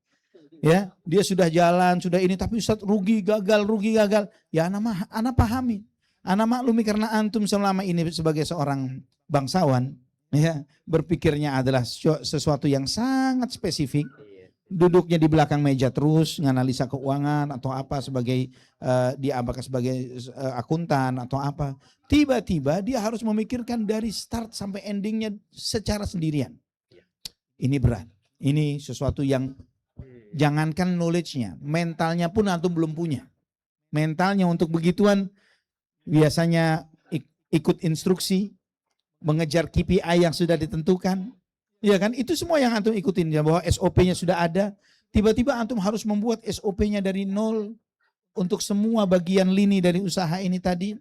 Ya, dia sudah jalan, sudah ini, tapi Ustaz rugi gagal. Ya, Anda pahami. Anda maklumi karena antum selama ini sebagai seorang bangsawan, ya, berpikirnya adalah sesuatu yang sangat spesifik. Duduknya di belakang meja terus nganalisa keuangan atau apa sebagai diabak sebagai akuntan atau apa. Tiba-tiba dia harus memikirkan dari start sampai endingnya secara sendirian. Ini berat. Ini sesuatu yang jangankan knowledge-nya, mentalnya pun antum belum punya. Mentalnya untuk begituan biasanya ikut instruksi, mengejar KPI yang sudah ditentukan. Ya kan, itu semua yang antum ikutin ya, bahwa SOP-nya sudah ada. Tiba-tiba antum harus membuat SOP-nya dari nol untuk semua bagian lini dari usaha ini tadi.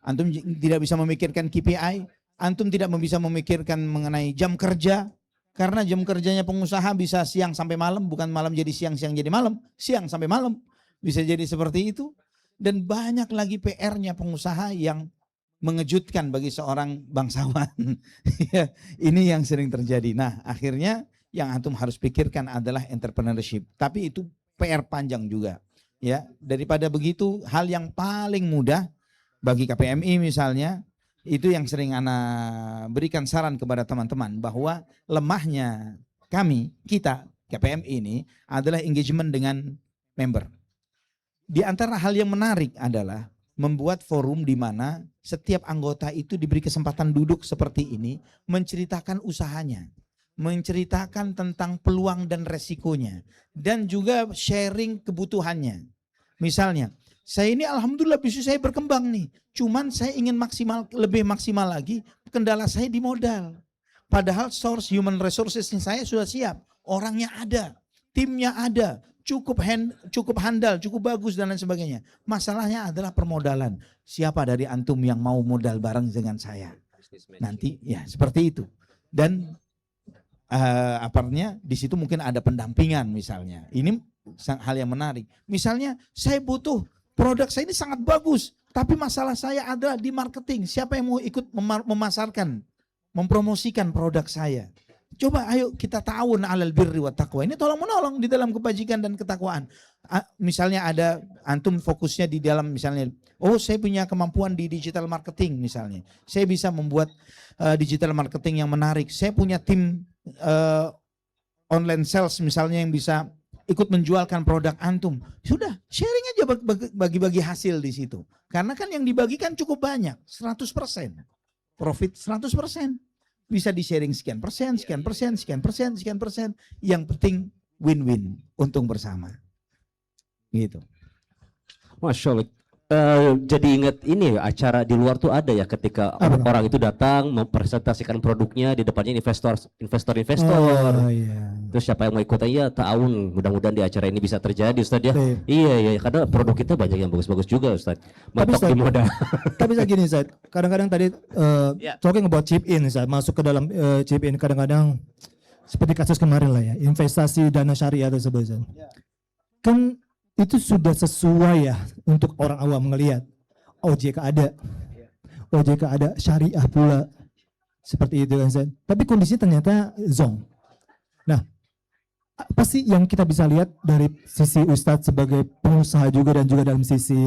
Antum tidak bisa memikirkan KPI, antum tidak bisa memikirkan mengenai jam kerja, karena jam kerjanya pengusaha bisa siang sampai malam, bukan malam jadi siang, siang jadi malam, siang sampai malam. Bisa jadi seperti itu. Dan banyak lagi PR-nya pengusaha yang mengejutkan bagi seorang bangsawan. Ya, ini yang sering terjadi. Nah, akhirnya yang antum harus pikirkan adalah entrepreneurship. Tapi itu PR panjang juga. Ya, daripada begitu, hal yang paling mudah bagi KPMI misalnya, itu yang sering ana berikan saran kepada teman-teman bahwa lemahnya kita KPMI ini adalah engagement dengan member. Di antara hal yang menarik adalah membuat forum di mana setiap anggota itu diberi kesempatan duduk seperti ini, menceritakan usahanya, menceritakan tentang peluang dan resikonya, dan juga sharing kebutuhannya. Misalnya, saya ini alhamdulillah bisnis saya berkembang nih, cuman saya ingin lebih maksimal lagi, kendala saya di modal. Padahal source human resources saya sudah siap, orangnya ada, timnya ada, cukup handal, cukup bagus dan lain sebagainya. Masalahnya adalah permodalan. Siapa dari antum yang mau modal bareng dengan saya? Nanti ya seperti itu. Dan di situ mungkin ada pendampingan misalnya. Ini hal yang menarik. Misalnya saya butuh produk saya ini sangat bagus, tapi masalah saya adalah di marketing. Siapa yang mau ikut memasarkan, mempromosikan produk saya? Coba ayo kita ta'awun 'alal birri wat taqwa. Ini tolong menolong di dalam kebajikan dan ketakwaan. Misalnya ada antum fokusnya di dalam misalnya, oh saya punya kemampuan di digital marketing misalnya. Saya bisa membuat digital marketing yang menarik. Saya punya tim online sales misalnya yang bisa ikut menjualkan produk antum. Sudah, sharing aja bagi-bagi hasil di situ. Karena kan yang dibagikan cukup banyak, 100%. Profit 100%. Bisa di-sharing sekian persen. Yang penting win-win, untung bersama. Gitu. Masya Allah. Jadi ingat ini acara di luar tuh ada ya ketika orang itu datang mempresentasikan produknya di depannya investor. Oh, iya. Terus siapa yang mau ikut aja ta'awun, mudah-mudahan di acara ini bisa terjadi Ustaz ya. Iya karena produk kita banyak yang bagus-bagus juga Ustaz. Mentok di modal. Tapi saya gini Ustaz, kadang-kadang tadi talking about chip in Ustaz, masuk ke dalam chip in kadang-kadang seperti kasus kemarin lah ya, investasi dana syariah tersebut Ustaz. Kan itu sudah sesuai ya untuk orang awam ngelihat. OJK ada, syariah pula. Seperti itu kan Ustaz. Tapi kondisinya ternyata zonk. Nah, apa sih yang kita bisa lihat dari sisi Ustadz sebagai pengusaha juga dan juga dalam sisi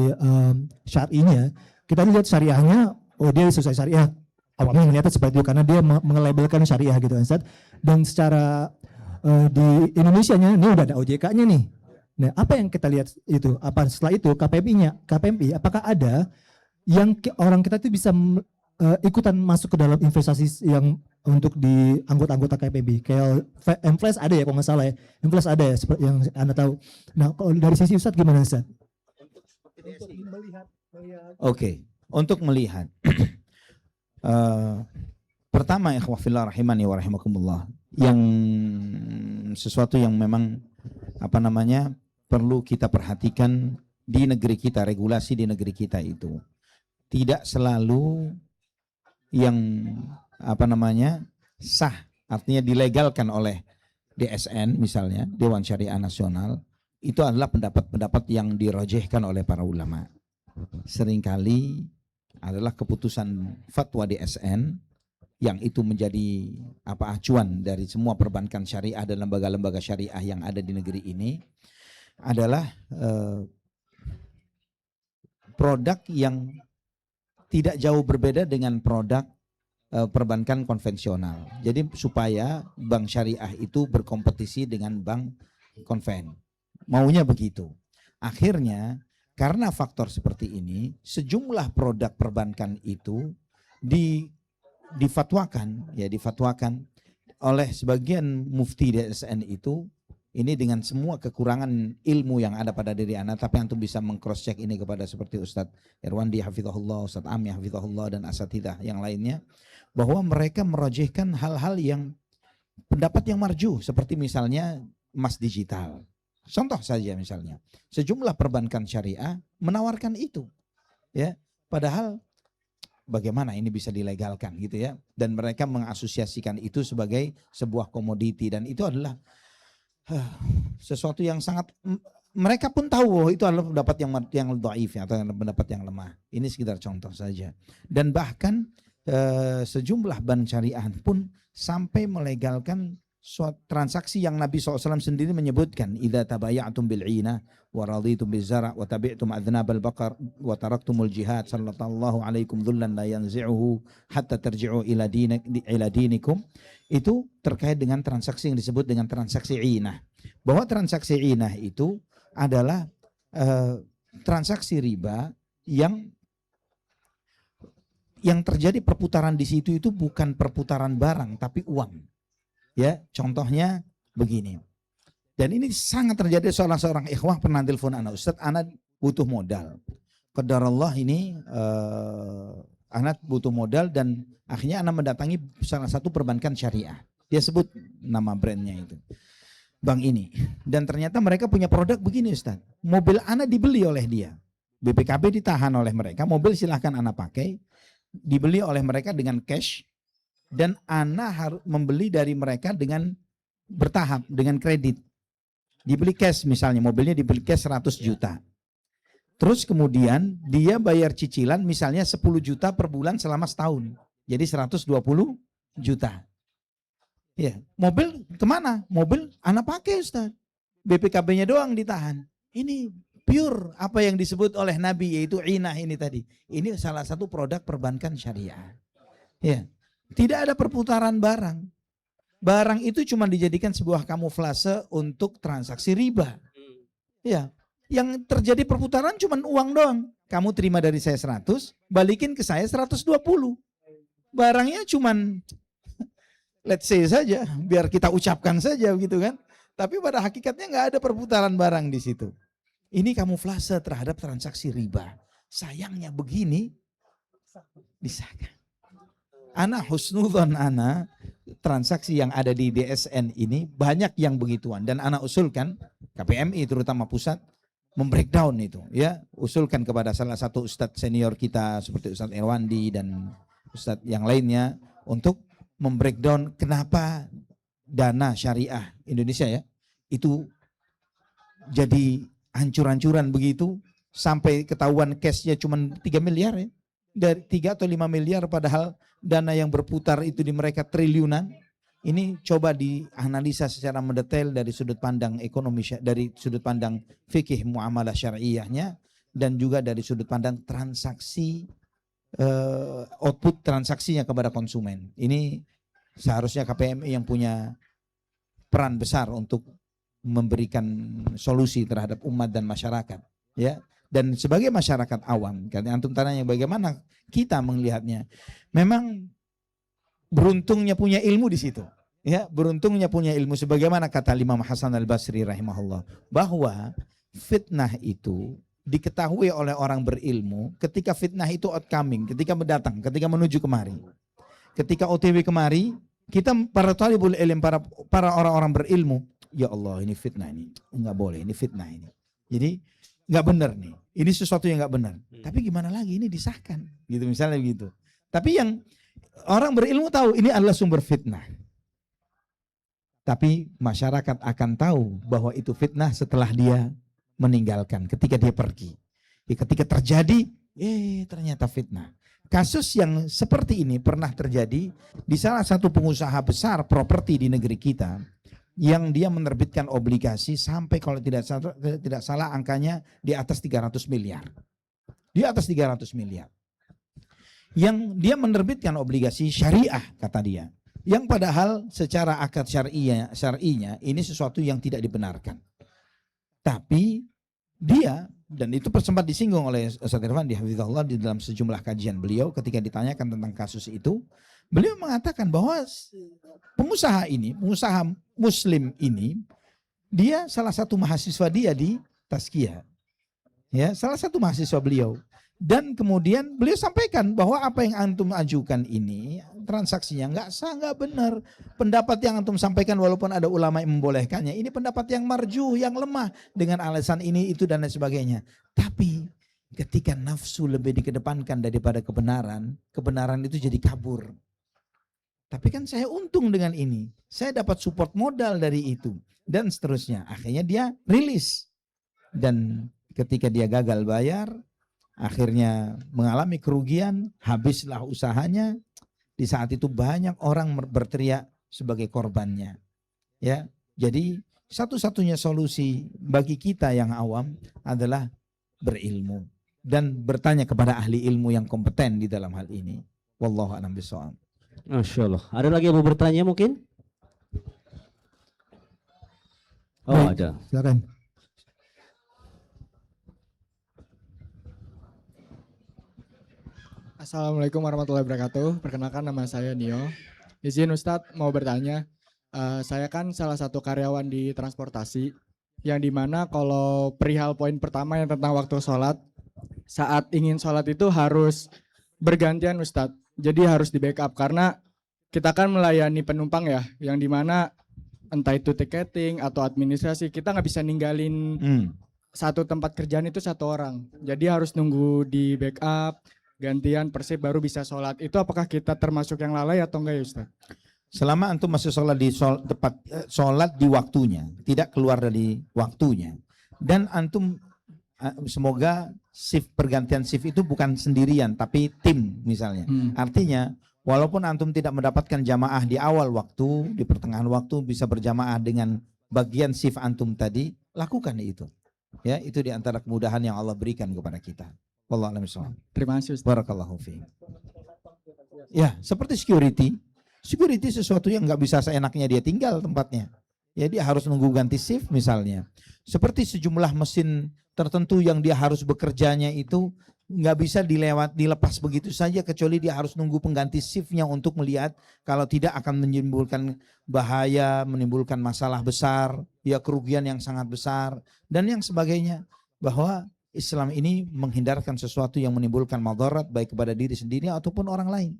syar'inya? Kita lihat syariahnya, oh dia sesuai syariah, awalnya melihatnya seperti itu karena dia mengelabelkan syariah gitu kan Ustaz. Dan secara di Indonesianya ini udah ada OJK-nya nih. Nah, apa yang kita lihat itu? Apa setelah itu KPMI apakah ada yang orang kita itu bisa ikutan masuk ke dalam investasi yang untuk di anggota KPMI? Kayak M-Flash ada ya kalau nggak salah ya. M-Flash ada ya seperti yang Anda tahu. Nah, kalau dari sisi Ustadz gimana Ustadz? Oke, untuk melihat pertama ikhwah fillah rahimani wa rahimakumullah, yang sesuatu yang memang perlu kita perhatikan di negeri kita, regulasi di negeri kita itu tidak selalu yang sah, artinya dilegalkan oleh DSN misalnya, Dewan Syariah Nasional, itu adalah pendapat-pendapat yang dirajihkan oleh para ulama. Seringkali adalah keputusan fatwa DSN yang itu menjadi acuan dari semua perbankan syariah dan lembaga-lembaga syariah yang ada di negeri ini adalah produk yang tidak jauh berbeda dengan produk perbankan konvensional. Jadi supaya bank syariah itu berkompetisi dengan bank konven. Maunya begitu. Akhirnya karena faktor seperti ini, sejumlah produk perbankan itu difatwakan oleh sebagian mufti DSN itu, ini dengan semua kekurangan ilmu yang ada pada diri Anda, tapi antum bisa meng-cross check ini kepada seperti Ustadz Irwandi hafizahullah, Ustadz Ami hafizahullah, dan asatidah yang lainnya, bahwa mereka merajihkan hal-hal yang pendapat yang marjuh, seperti misalnya emas digital. Contoh saja misalnya, sejumlah perbankan syariah menawarkan itu, ya. Padahal bagaimana ini bisa dilegalkan gitu ya? Dan mereka mengasosiasikan itu sebagai sebuah komoditi, dan itu adalah sesuatu yang sangat, mereka pun tahu itu adalah pendapat yang dhaif atau pendapat yang lemah. Ini sekedar contoh saja. Dan bahkan sejumlah bank syariah pun sampai melegalkan suatu transaksi yang Nabi SAW sendiri menyebutkan, idza tabaya'tum bil'ina wa raditum bizara' wa tabi'tum adnabal baqar wa taraktumul jihad sallallahu alaikum dhullan la yanzi'uhu hatta tarji'u ila dinikum. Itu terkait dengan transaksi yang disebut dengan transaksi inah. Bahwa transaksi inah itu adalah transaksi riba yang terjadi perputaran di situ itu bukan perputaran barang tapi uang. Ya, contohnya begini. Dan ini sangat terjadi, seorang ikhwah pernah telepon anak, Ustaz, anak butuh modal. Qadarullah ini anak butuh modal, dan akhirnya anak mendatangi salah satu perbankan syariah. Dia sebut nama brandnya itu, bank ini. Dan ternyata mereka punya produk begini Ustaz. Mobil anak dibeli oleh dia. BPKB ditahan oleh mereka, mobil silahkan anak pakai. Dibeli oleh mereka dengan cash. Dan Ana harus membeli dari mereka dengan bertahap, dengan kredit. Dibeli cash misalnya, mobilnya dibeli cash 100 juta. Terus kemudian dia bayar cicilan misalnya 10 juta per bulan selama setahun. Jadi 120 juta. Ya, mobil kemana? Mobil Ana pakai Ustaz. BPKB-nya doang ditahan. Ini pure apa yang disebut oleh Nabi, yaitu inah ini tadi. Ini salah satu produk perbankan syariah. Ya. Tidak ada perputaran barang. Barang itu cuma dijadikan sebuah kamuflase untuk transaksi riba. Ya, yang terjadi perputaran cuma uang doang. Kamu terima dari saya 100, balikin ke saya 120. Barangnya cuma let's say saja, biar kita ucapkan saja gitu kan. Tapi pada hakikatnya nggak ada perputaran barang di situ. Ini kamuflase terhadap transaksi riba. Sayangnya begini disahkan. Ana husnudzon ana, transaksi yang ada di DSN ini banyak yang begituan, dan ana usulkan KPMI terutama pusat membreakdown itu, ya, usulkan kepada salah satu ustadz senior kita seperti Ustadz Irwandi dan ustadz yang lainnya untuk membreakdown kenapa dana syariah Indonesia ya itu jadi hancur-hancuran begitu, sampai ketahuan cashnya cuma 3 miliar ya, dari 3 atau 5 miliar, padahal dana yang berputar itu di mereka triliunan. Ini coba dianalisa secara mendetail dari sudut pandang ekonomi, dari sudut pandang fikih muamalah syariahnya, dan juga dari sudut pandang transaksi output transaksinya kepada konsumen. Ini seharusnya KPMI yang punya peran besar untuk memberikan solusi terhadap umat dan masyarakat, ya. Dan sebagai masyarakat awam, kan antum tanya bagaimana kita melihatnya. Memang beruntungnya punya ilmu di situ. Ya, beruntungnya punya ilmu sebagaimana kata Imam Hasan Al-Basri rahimahullah, bahwa fitnah itu diketahui oleh orang berilmu ketika fitnah itu outcoming, ketika mendatang, ketika menuju kemari. Ketika OTW kemari, kita para talibul ilm, para orang-orang berilmu, ya Allah ini fitnah ini, enggak boleh, ini fitnah ini. Jadi enggak benar nih, ini sesuatu yang enggak benar. Tapi gimana lagi, ini disahkan, gitu misalnya begitu. Tapi yang orang berilmu tahu ini adalah sumber fitnah. Tapi masyarakat akan tahu bahwa itu fitnah setelah dia meninggalkan, ketika dia pergi. Ketika terjadi, ternyata fitnah. Kasus yang seperti ini pernah terjadi di salah satu pengusaha besar properti di negeri kita, yang dia menerbitkan obligasi sampai kalau tidak salah angkanya di atas 300 miliar. Di atas 300 miliar. Yang dia menerbitkan obligasi syariah kata dia. Yang padahal secara akad syar'inya ini sesuatu yang tidak dibenarkan. Tapi dia, dan itu sempat disinggung oleh Ustaz Irfan hafizahullah di dalam sejumlah kajian beliau ketika ditanyakan tentang kasus itu, beliau mengatakan bahwa pengusaha muslim ini, dia salah satu mahasiswa dia di Tazkiyah. Ya, salah satu mahasiswa beliau. Dan kemudian beliau sampaikan bahwa apa yang antum ajukan ini transaksinya nggak sah, nggak benar. Pendapat yang antum sampaikan walaupun ada ulama yang membolehkannya, ini pendapat yang marjuh, yang lemah dengan alasan ini itu dan lain sebagainya. Tapi ketika nafsu lebih dikedepankan daripada kebenaran, kebenaran itu jadi kabur. Tapi kan saya untung dengan ini, saya dapat support modal dari itu dan seterusnya. Akhirnya dia rilis dan ketika dia gagal bayar, akhirnya mengalami kerugian, habislah usahanya. Di saat itu banyak orang berteriak sebagai korbannya. Ya, jadi satu-satunya solusi bagi kita yang awam adalah berilmu dan bertanya kepada ahli ilmu yang kompeten di dalam hal ini. Wallahu a'lam bishawab. Masya Allah. Ada lagi yang mau bertanya mungkin? Oh, ada. Silakan. Assalamualaikum warahmatullahi wabarakatuh. Perkenalkan nama saya Nio. Izin Ustadz mau bertanya. Saya kan salah satu karyawan di transportasi yang dimana kalau perihal poin pertama yang tentang waktu sholat, saat ingin sholat itu harus bergantian Ustadz. Jadi harus di backup karena kita kan melayani penumpang ya, yang dimana entah itu tiketing atau administrasi, kita nggak bisa ninggalin satu tempat kerjaan itu satu orang. Jadi harus nunggu di backup, gantian persib baru bisa sholat. Itu apakah kita termasuk yang lalai atau enggak ya Ustaz? Selama antum masih sholat di tepat sholat di waktunya, tidak keluar dari waktunya, dan antum semoga shift pergantian shift itu bukan sendirian tapi tim misalnya. Artinya walaupun antum tidak mendapatkan jamaah di awal waktu, di pertengahan waktu bisa berjamaah dengan bagian shift antum tadi, lakukan itu. Ya, itu di antara kemudahan yang Allah berikan kepada kita. Wallahu a'lam bishawab. Terima kasih Ustaz. Barakallahu fiik. Ya, seperti security. Security sesuatu yang nggak bisa seenaknya dia tinggal tempatnya. Ya, dia harus nunggu ganti shift misalnya. Seperti sejumlah mesin tertentu yang dia harus bekerjanya itu nggak bisa dilepas begitu saja, kecuali dia harus nunggu pengganti shiftnya untuk melihat, kalau tidak akan menimbulkan bahaya, menimbulkan masalah besar, ya kerugian yang sangat besar dan yang sebagainya. Bahwa Islam ini menghindarkan sesuatu yang menimbulkan madarat baik kepada diri sendiri ataupun orang lain.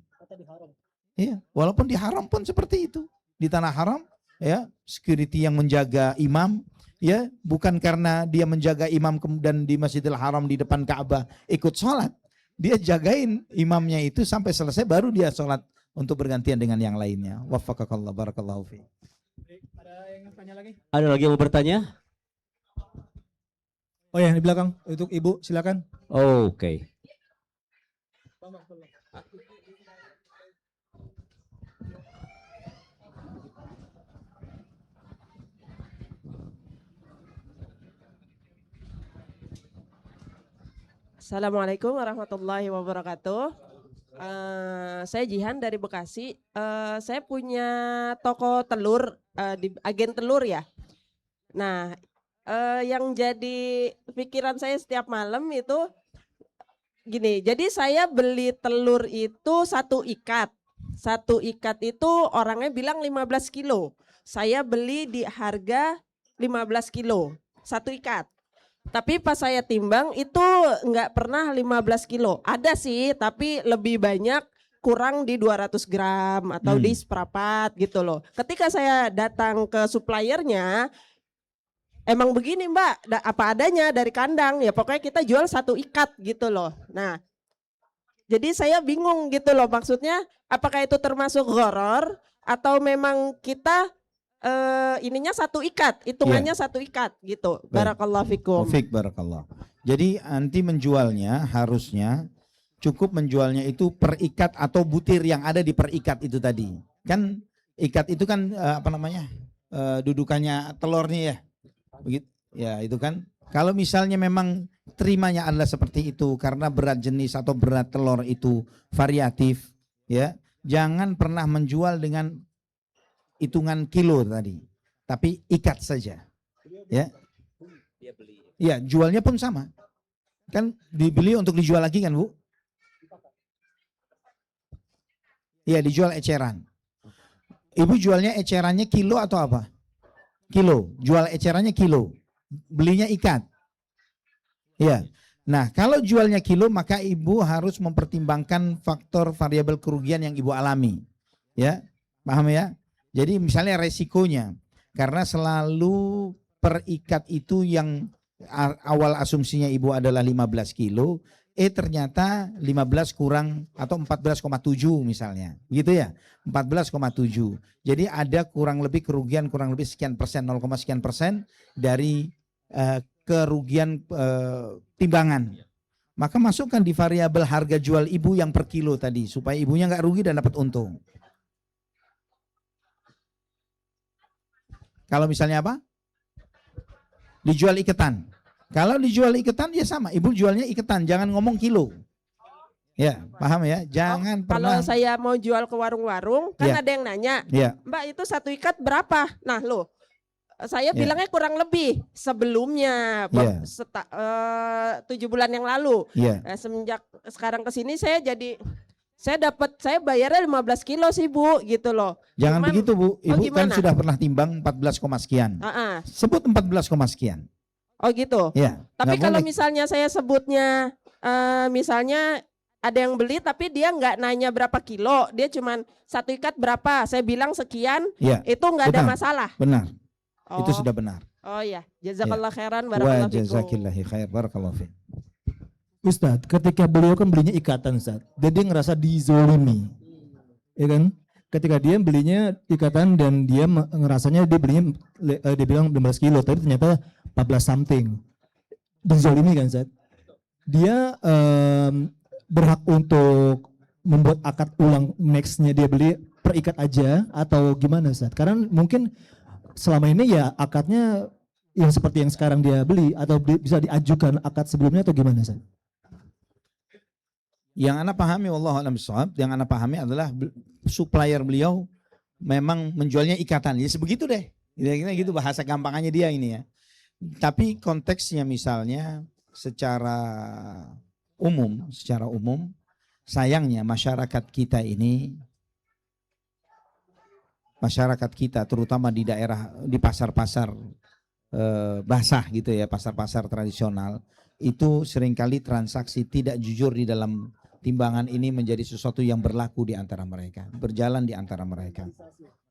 Ya, walaupun di haram pun seperti itu. Di tanah haram, ya, security yang menjaga imam, ya, bukan karena dia menjaga imam dan di Masjidil Haram di depan Ka'bah ikut sholat. Dia jagain imamnya itu sampai selesai baru dia sholat untuk bergantian dengan yang lainnya. Waffaqakallah, barakallahu fi. Ada yang tanya lagi? Ada lagi yang mau bertanya? Oh ya, di belakang untuk Ibu, silakan. Oke. Assalamualaikum warahmatullahi wabarakatuh. Saya Jihan dari Bekasi. Saya punya toko telur, di agen telur ya. Nah, yang jadi pikiran saya setiap malam itu gini. Jadi saya beli telur itu satu ikat. Satu ikat itu orangnya bilang 15 kilo. Saya beli di harga 15 kilo. Satu ikat. Tapi pas saya timbang itu nggak pernah 15 kilo. Ada sih, tapi lebih banyak kurang di 200 gram atau di seperempat gitu loh. Ketika saya datang ke suppliernya, emang begini Mbak, apa adanya dari kandang. Ya pokoknya kita jual satu ikat gitu loh. Nah, jadi saya bingung gitu loh, maksudnya apakah itu termasuk gharar atau memang kita ininya satu ikat, hitungannya satu ikat gitu. Barakallahu fikum. Barakallah. Jadi anti menjualnya harusnya cukup menjualnya itu per ikat atau butir yang ada di per ikat itu tadi. Kan ikat itu kan dudukannya telurnya ya. Begitu. Ya, itu kan. Kalau misalnya memang terimanya adalah seperti itu karena berat jenis atau berat telur itu variatif, ya. Jangan pernah menjual dengan hitungan kilo tadi, tapi ikat saja, ya. Iya, jualnya pun sama, kan dibeli untuk dijual lagi kan Bu? Iya, dijual eceran. Ibu jualnya ecerannya kilo atau apa? Kilo, jual ecerannya kilo, belinya ikat. Iya. Nah, kalau jualnya kilo maka ibu harus mempertimbangkan faktor variabel kerugian yang ibu alami, ya, paham ya? Jadi misalnya resikonya, karena selalu per ikat itu yang awal asumsinya ibu adalah 15 kilo, ternyata 15 kurang atau 14,7 misalnya, gitu ya, 14,7. Jadi ada kurang lebih kerugian kurang lebih sekian persen, 0, sekian persen dari kerugian timbangan. Maka masukkan di variabel harga jual ibu yang per kilo tadi, supaya ibunya nggak rugi dan dapat untung. Kalau misalnya apa? Dijual iketan. Kalau dijual iketan ya sama, ibu jualnya iketan, jangan ngomong kilo. Ya, paham ya? Jangan pernah. Kalau saya mau jual ke warung-warung, kan ada yang nanya, Mbak itu satu ikat berapa? Nah loh, saya bilangnya kurang lebih sebelumnya, 7 bulan yang lalu. Semenjak sekarang ke sini saya bayarnya 15 kilo sih Bu, gitu loh. Jangan begitu Bu, ibu kan sudah pernah timbang 14, sekian. Sebut 14, sekian. Oh gitu. Ya. Tapi kalau misalnya saya sebutnya, misalnya ada yang beli tapi dia nggak nanya berapa kilo, dia cuman satu ikat berapa, saya bilang sekian, itu nggak ada masalah. Benar. Itu sudah benar. Oh ya, jazakallah khairan, barakallahu fikum. Wa jazakillahi khair, barakallahu fikum. Ustadz, ketika beliau kan belinya ikatan Ustadz, dan dia ngerasa dizolimi, ya kan? Ketika dia belinya ikatan dan dia ngerasanya dia belinya, dia bilang 15 kilo, tapi ternyata 14 something, dizolimi kan Ustadz? Dia berhak untuk membuat akad ulang nextnya dia beli per ikat aja atau gimana Ustadz? Karena mungkin selama ini ya akadnya yang seperti yang sekarang dia beli atau bisa diajukan akad sebelumnya atau gimana Ustadz? Yang anak pahami wallahu a'lam bishawab, yang anak pahami adalah supplier beliau memang menjualnya ikatan. Ya sebegitu deh. Kira-kira gitu bahasa gampangannya dia ini ya. Tapi konteksnya misalnya secara umum sayangnya masyarakat kita ini, masyarakat kita terutama di daerah, di pasar-pasar basah gitu ya, pasar-pasar tradisional, itu seringkali transaksi tidak jujur di dalam timbangan ini menjadi sesuatu yang berlaku di antara mereka, berjalan di antara mereka.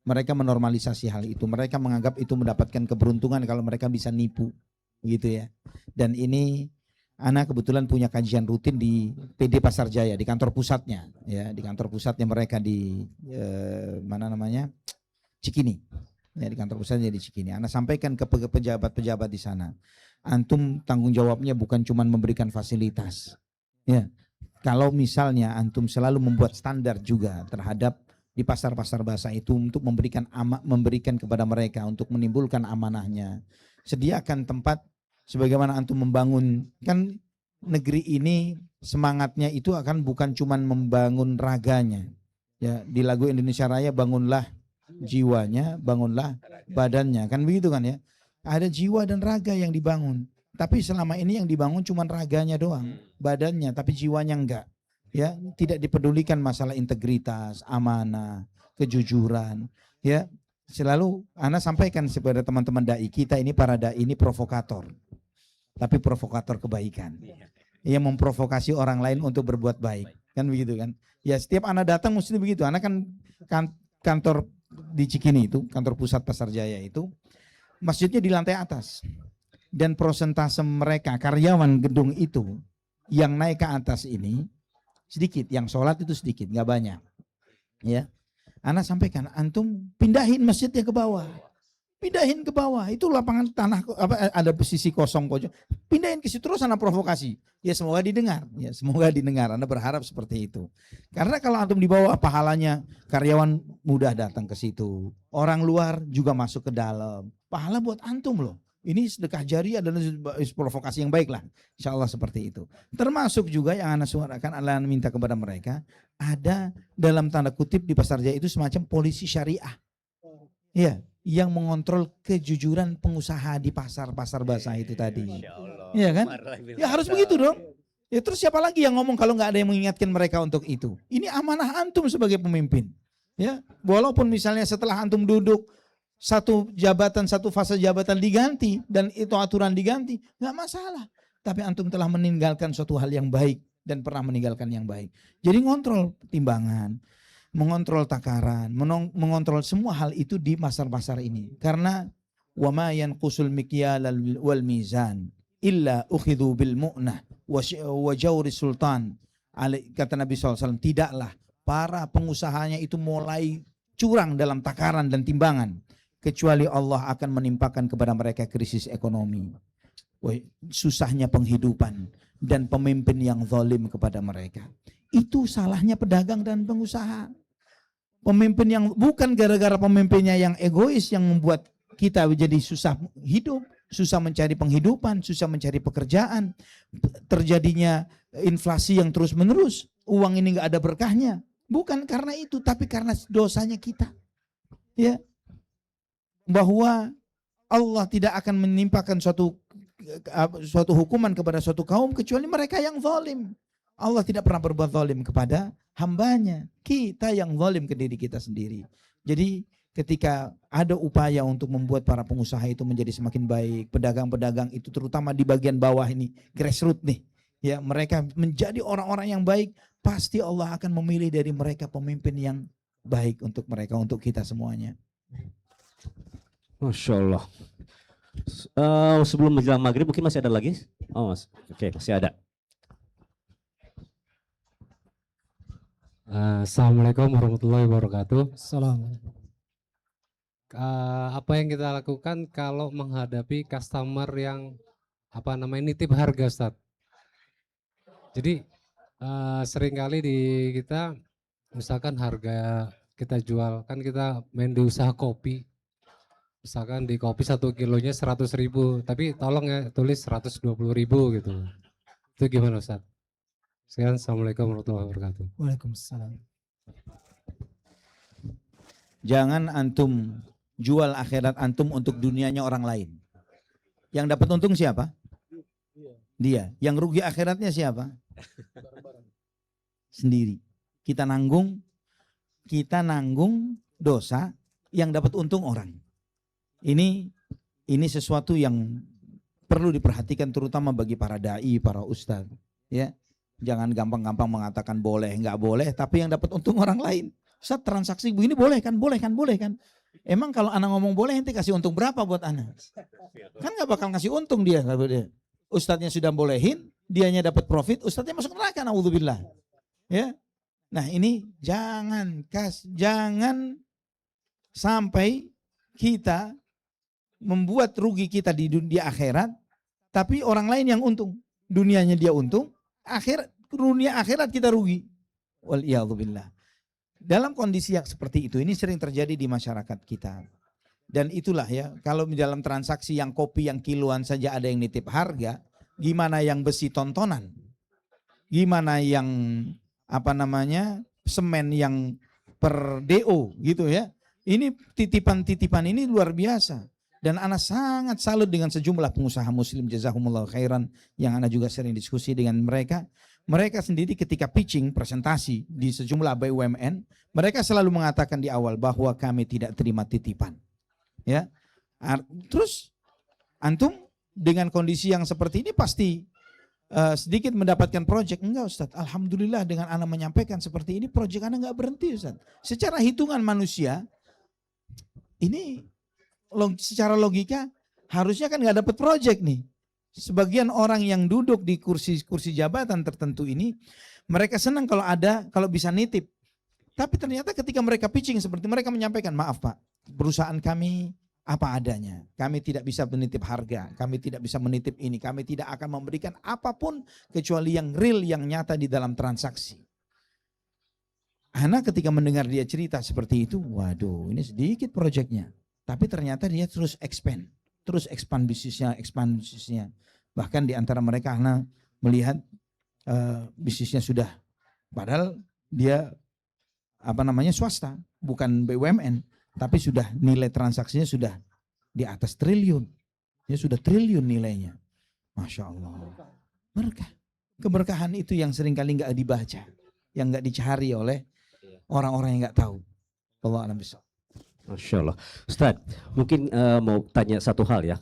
Mereka menormalisasi hal itu, mereka menganggap itu mendapatkan keberuntungan kalau mereka bisa nipu, gitu ya. Dan ini Ana kebetulan punya kajian rutin di PD Pasar Jaya, di kantor pusatnya, ya, di kantor pusatnya mereka di Cikini, ya, di kantor pusatnya di Cikini. Ana sampaikan ke pejabat-pejabat di sana, antum tanggung jawabnya bukan cuma memberikan fasilitas, ya. Kalau misalnya antum selalu membuat standar juga terhadap di pasar-pasar basah itu untuk memberikan kepada mereka untuk menimbulkan amanahnya, sediakan tempat sebagaimana antum membangun, kan negeri ini semangatnya itu akan bukan cuman membangun raganya. Ya, di lagu Indonesia Raya bangunlah jiwanya, bangunlah badannya. Kan begitu kan ya? Ada jiwa dan raga yang dibangun. Tapi selama ini yang dibangun cuman raganya doang, badannya, tapi jiwanya enggak. Ya, tidak dipedulikan masalah integritas, amanah, kejujuran. Ya, selalu ana sampaikan kepada teman-teman dai kita ini, para dai ini provokator. Tapi provokator kebaikan. Ia memprovokasi orang lain untuk berbuat baik. Kan begitu kan? Ya, setiap ana datang mesti begitu. Ana kan kantor di Cikini itu, kantor pusat Pasar Jaya itu, masjidnya di lantai atas. Dan prosentase mereka karyawan gedung itu yang naik ke atas ini sedikit, yang sholat itu sedikit, nggak banyak. Ya, ana sampaikan, antum pindahin masjidnya ke bawah, pindahin ke bawah. Itu lapangan tanah ada posisi kosong pojok, pindahin ke situ terus ana provokasi. Ya semoga didengar, ya semoga didengar. Ana berharap seperti itu. Karena kalau antum di bawah, pahalanya karyawan mudah datang ke situ, orang luar juga masuk ke dalam. Pahala buat antum loh. Ini sedekah jariah dan provokasi yang baik lah. Insya Allah seperti itu. Termasuk juga yang ana suarakan, Allah minta kepada mereka, ada dalam tanda kutip di Pasar Jaya itu semacam polisi syariah. Ya, yang mengontrol kejujuran pengusaha di pasar-pasar basah itu tadi. Iya kan? Ya harus begitu dong. Ya terus siapa lagi yang ngomong kalau nggak ada yang mengingatkan mereka untuk itu? Ini amanah antum sebagai pemimpin. Ya, walaupun misalnya setelah antum duduk satu jabatan, satu fase jabatan diganti dan itu aturan diganti, nggak masalah. Tapi antum telah meninggalkan suatu hal yang baik dan pernah meninggalkan yang baik. Jadi ngontrol timbangan, mengontrol takaran, mengontrol semua hal itu di pasar-pasar ini. Karena wa ma yanqusul mikyal wal mizan illa ukhidhu bil mu'nah wa jawri sultan. Kata Nabi SAW, tidaklah para pengusahanya itu mulai curang dalam takaran dan timbangan, kecuali Allah akan menimpakan kepada mereka krisis ekonomi, susahnya penghidupan, dan pemimpin yang zalim kepada mereka. Itu salahnya pedagang dan pengusaha. Pemimpin yang bukan gara-gara pemimpinnya yang egois yang membuat kita jadi susah hidup, susah mencari penghidupan, susah mencari pekerjaan, terjadinya inflasi yang terus menerus, uang ini nggak ada berkahnya. Bukan karena itu, tapi karena dosanya kita. Ya, bahwa Allah tidak akan menimpakan suatu hukuman kepada suatu kaum kecuali mereka yang zalim. Allah tidak pernah berbuat zalim kepada hambanya. Kita yang zalim ke diri kita sendiri. Jadi ketika ada upaya untuk membuat para pengusaha itu menjadi semakin baik, pedagang-pedagang itu terutama di bagian bawah ini, grassroots nih, ya mereka menjadi orang-orang yang baik, pasti Allah akan memilih dari mereka pemimpin yang baik untuk mereka, untuk kita semuanya. Masya Allah. Sebelum menjelang maghrib mungkin masih ada lagi? Oh, oke, masih ada. Assalamualaikum warahmatullahi wabarakatuh. Assalamualaikum. Apa yang kita lakukan kalau menghadapi customer yang nitip harga, Ustaz? Jadi seringkali di kita misalkan harga kita jual, kan kita main di usaha kopi. Misalkan di kopi 1 kilonya 100.000, tapi tolong ya tulis 120.000 gitu. Itu gimana, Ustaz? Sekian, Assalamualaikum warahmatullahi wabarakatuh. Waalaikumsalam. Jangan antum jual akhirat antum untuk dunianya orang lain. Yang dapat untung siapa? Dia. Yang rugi akhiratnya siapa? Sendiri. Kita nanggung dosa, yang dapat untung orang. Ini sesuatu yang perlu diperhatikan terutama bagi para dai, para ustadz. Ya, jangan gampang-gampang mengatakan boleh, nggak boleh, tapi yang dapat untung orang lain. Ustadz, transaksi begini boleh kan? Boleh kan? Emang kalau anak ngomong boleh, ente kasih untung berapa buat anak? Kan nggak bakal ngasih untung dia. Ustadznya sudah bolehin, dianya dapat profit, ustadznya masuk neraka, naudzubillah. Ya, nah ini jangan sampai kita membuat rugi kita di dunia akhirat, tapi orang lain yang untung. Dunianya dia untung, dunia akhirat kita rugi. Waliyadzubillah. Dalam kondisi yang seperti itu, ini sering terjadi di masyarakat kita. Dan itulah ya, kalau di dalam transaksi yang kopi yang kiloan saja ada yang nitip harga, gimana yang besi tontonan, gimana yang semen yang per DO gitu ya. Ini titipan-titipan ini luar biasa. Dan ana sangat salut dengan sejumlah pengusaha muslim jazakumullah khairan yang ana juga sering diskusi dengan mereka. Mereka sendiri ketika pitching presentasi di sejumlah BUMN, mereka selalu mengatakan di awal bahwa kami tidak terima titipan. Ya. Terus antum dengan kondisi yang seperti ini pasti sedikit mendapatkan proyek. Enggak Ustadz, alhamdulillah dengan ana menyampaikan seperti ini proyek ana enggak berhenti Ustadz. Secara hitungan manusia ini secara logika harusnya kan nggak dapat proyek nih. Sebagian orang yang duduk di kursi jabatan tertentu ini, mereka senang kalau bisa nitip. Tapi ternyata ketika mereka pitching seperti mereka menyampaikan, maaf Pak, perusahaan kami apa adanya. Kami tidak bisa menitip harga, kami tidak bisa menitip ini, kami tidak akan memberikan apapun kecuali yang real, yang nyata di dalam transaksi. Anak ketika mendengar dia cerita seperti itu, waduh ini sedikit proyeknya. Tapi ternyata dia terus expand bisnisnya. Bahkan di antara mereka Ana melihat bisnisnya sudah, padahal dia swasta, bukan BUMN, tapi sudah nilai transaksinya sudah di atas triliun. Ya sudah triliun nilainya. Masya Allah. Berkah. Keberkahan itu yang seringkali nggak dibaca, yang nggak dicari oleh orang-orang yang nggak tahu. Allah alam bisa. Masya Allah. Ustadz, mungkin mau tanya satu hal ya.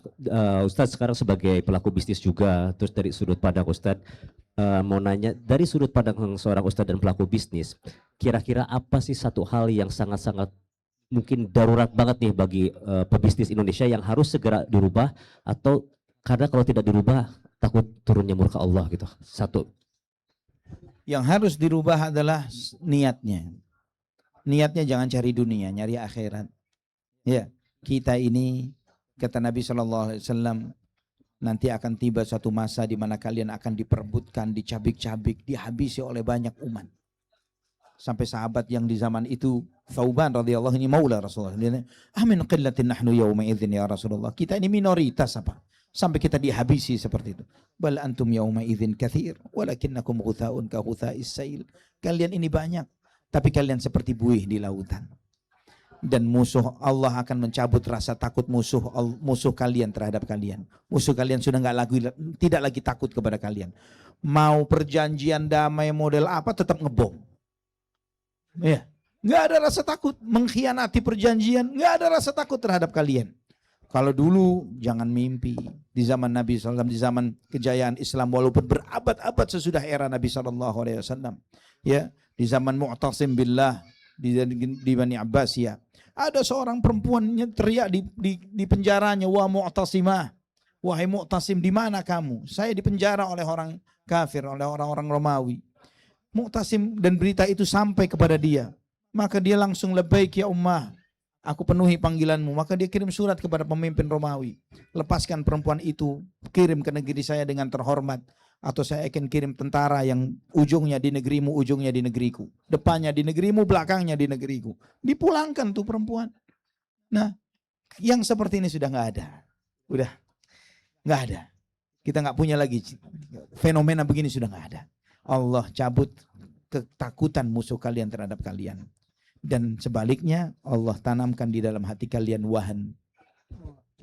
Ustadz sekarang sebagai pelaku bisnis juga, terus dari sudut pandang Ustadz, mau nanya dari sudut pandang seorang Ustadz dan pelaku bisnis, kira-kira apa sih satu hal yang sangat-sangat mungkin darurat banget nih bagi pebisnis Indonesia yang harus segera dirubah, atau karena kalau tidak dirubah takut turunnya murka Allah gitu? Satu. Yang harus dirubah adalah niatnya. Niatnya jangan cari dunia, nyari akhirat. Ya, kita ini kata Nabi SAW, nanti akan tiba suatu masa di mana kalian akan diperebutkan, dicabik-cabik, dihabisi oleh banyak umat. Sampai sahabat yang di zaman itu, Thauban radhiyallahu anhu, maula Rasulullah, dia, amin qillatin nahnu yawma idzin ya Rasulullah. Kita ini minoritas apa? Sampai kita dihabisi seperti itu. Bal antum yawma idzin katsir, walakinnakum ghutha'un ka ghutha'is sail. Kalian ini banyak, tapi kalian seperti buih di lautan. Dan musuh Allah akan mencabut rasa takut musuh kalian terhadap kalian. Musuh kalian sudah tidak lagi takut kepada kalian. Mau perjanjian damai model apa tetap ngebom. Ya, nggak ada rasa takut mengkhianati perjanjian, nggak ada rasa takut terhadap kalian. Kalau dulu jangan mimpi di zaman Nabi SAW, di zaman kejayaan Islam, walaupun berabad-abad sesudah era Nabi SAW, ya. Di zaman Mu'tasim billah di Bani Abbasiyah, ada seorang perempuannya teriak di penjaranya, wa Mu'tasimah, wahai Mu'tasim, di mana kamu? Saya dipenjara oleh orang kafir, oleh orang-orang Romawi. Mu'tasim, dan berita itu sampai kepada dia, maka dia langsung labbaik ya ummah, aku penuhi panggilanmu. Maka dia kirim surat kepada pemimpin Romawi, lepaskan perempuan itu, kirim ke negeri saya dengan terhormat, atau saya akan kirim tentara yang ujungnya di negerimu, ujungnya di negeriku. Depannya di negerimu, belakangnya di negeriku. Dipulangkan tuh perempuan. Nah, yang seperti ini sudah nggak ada. Udah nggak ada. Kita nggak punya lagi. Fenomena begini sudah nggak ada. Allah cabut ketakutan musuh kalian terhadap kalian. Dan sebaliknya Allah tanamkan di dalam hati kalian wahan.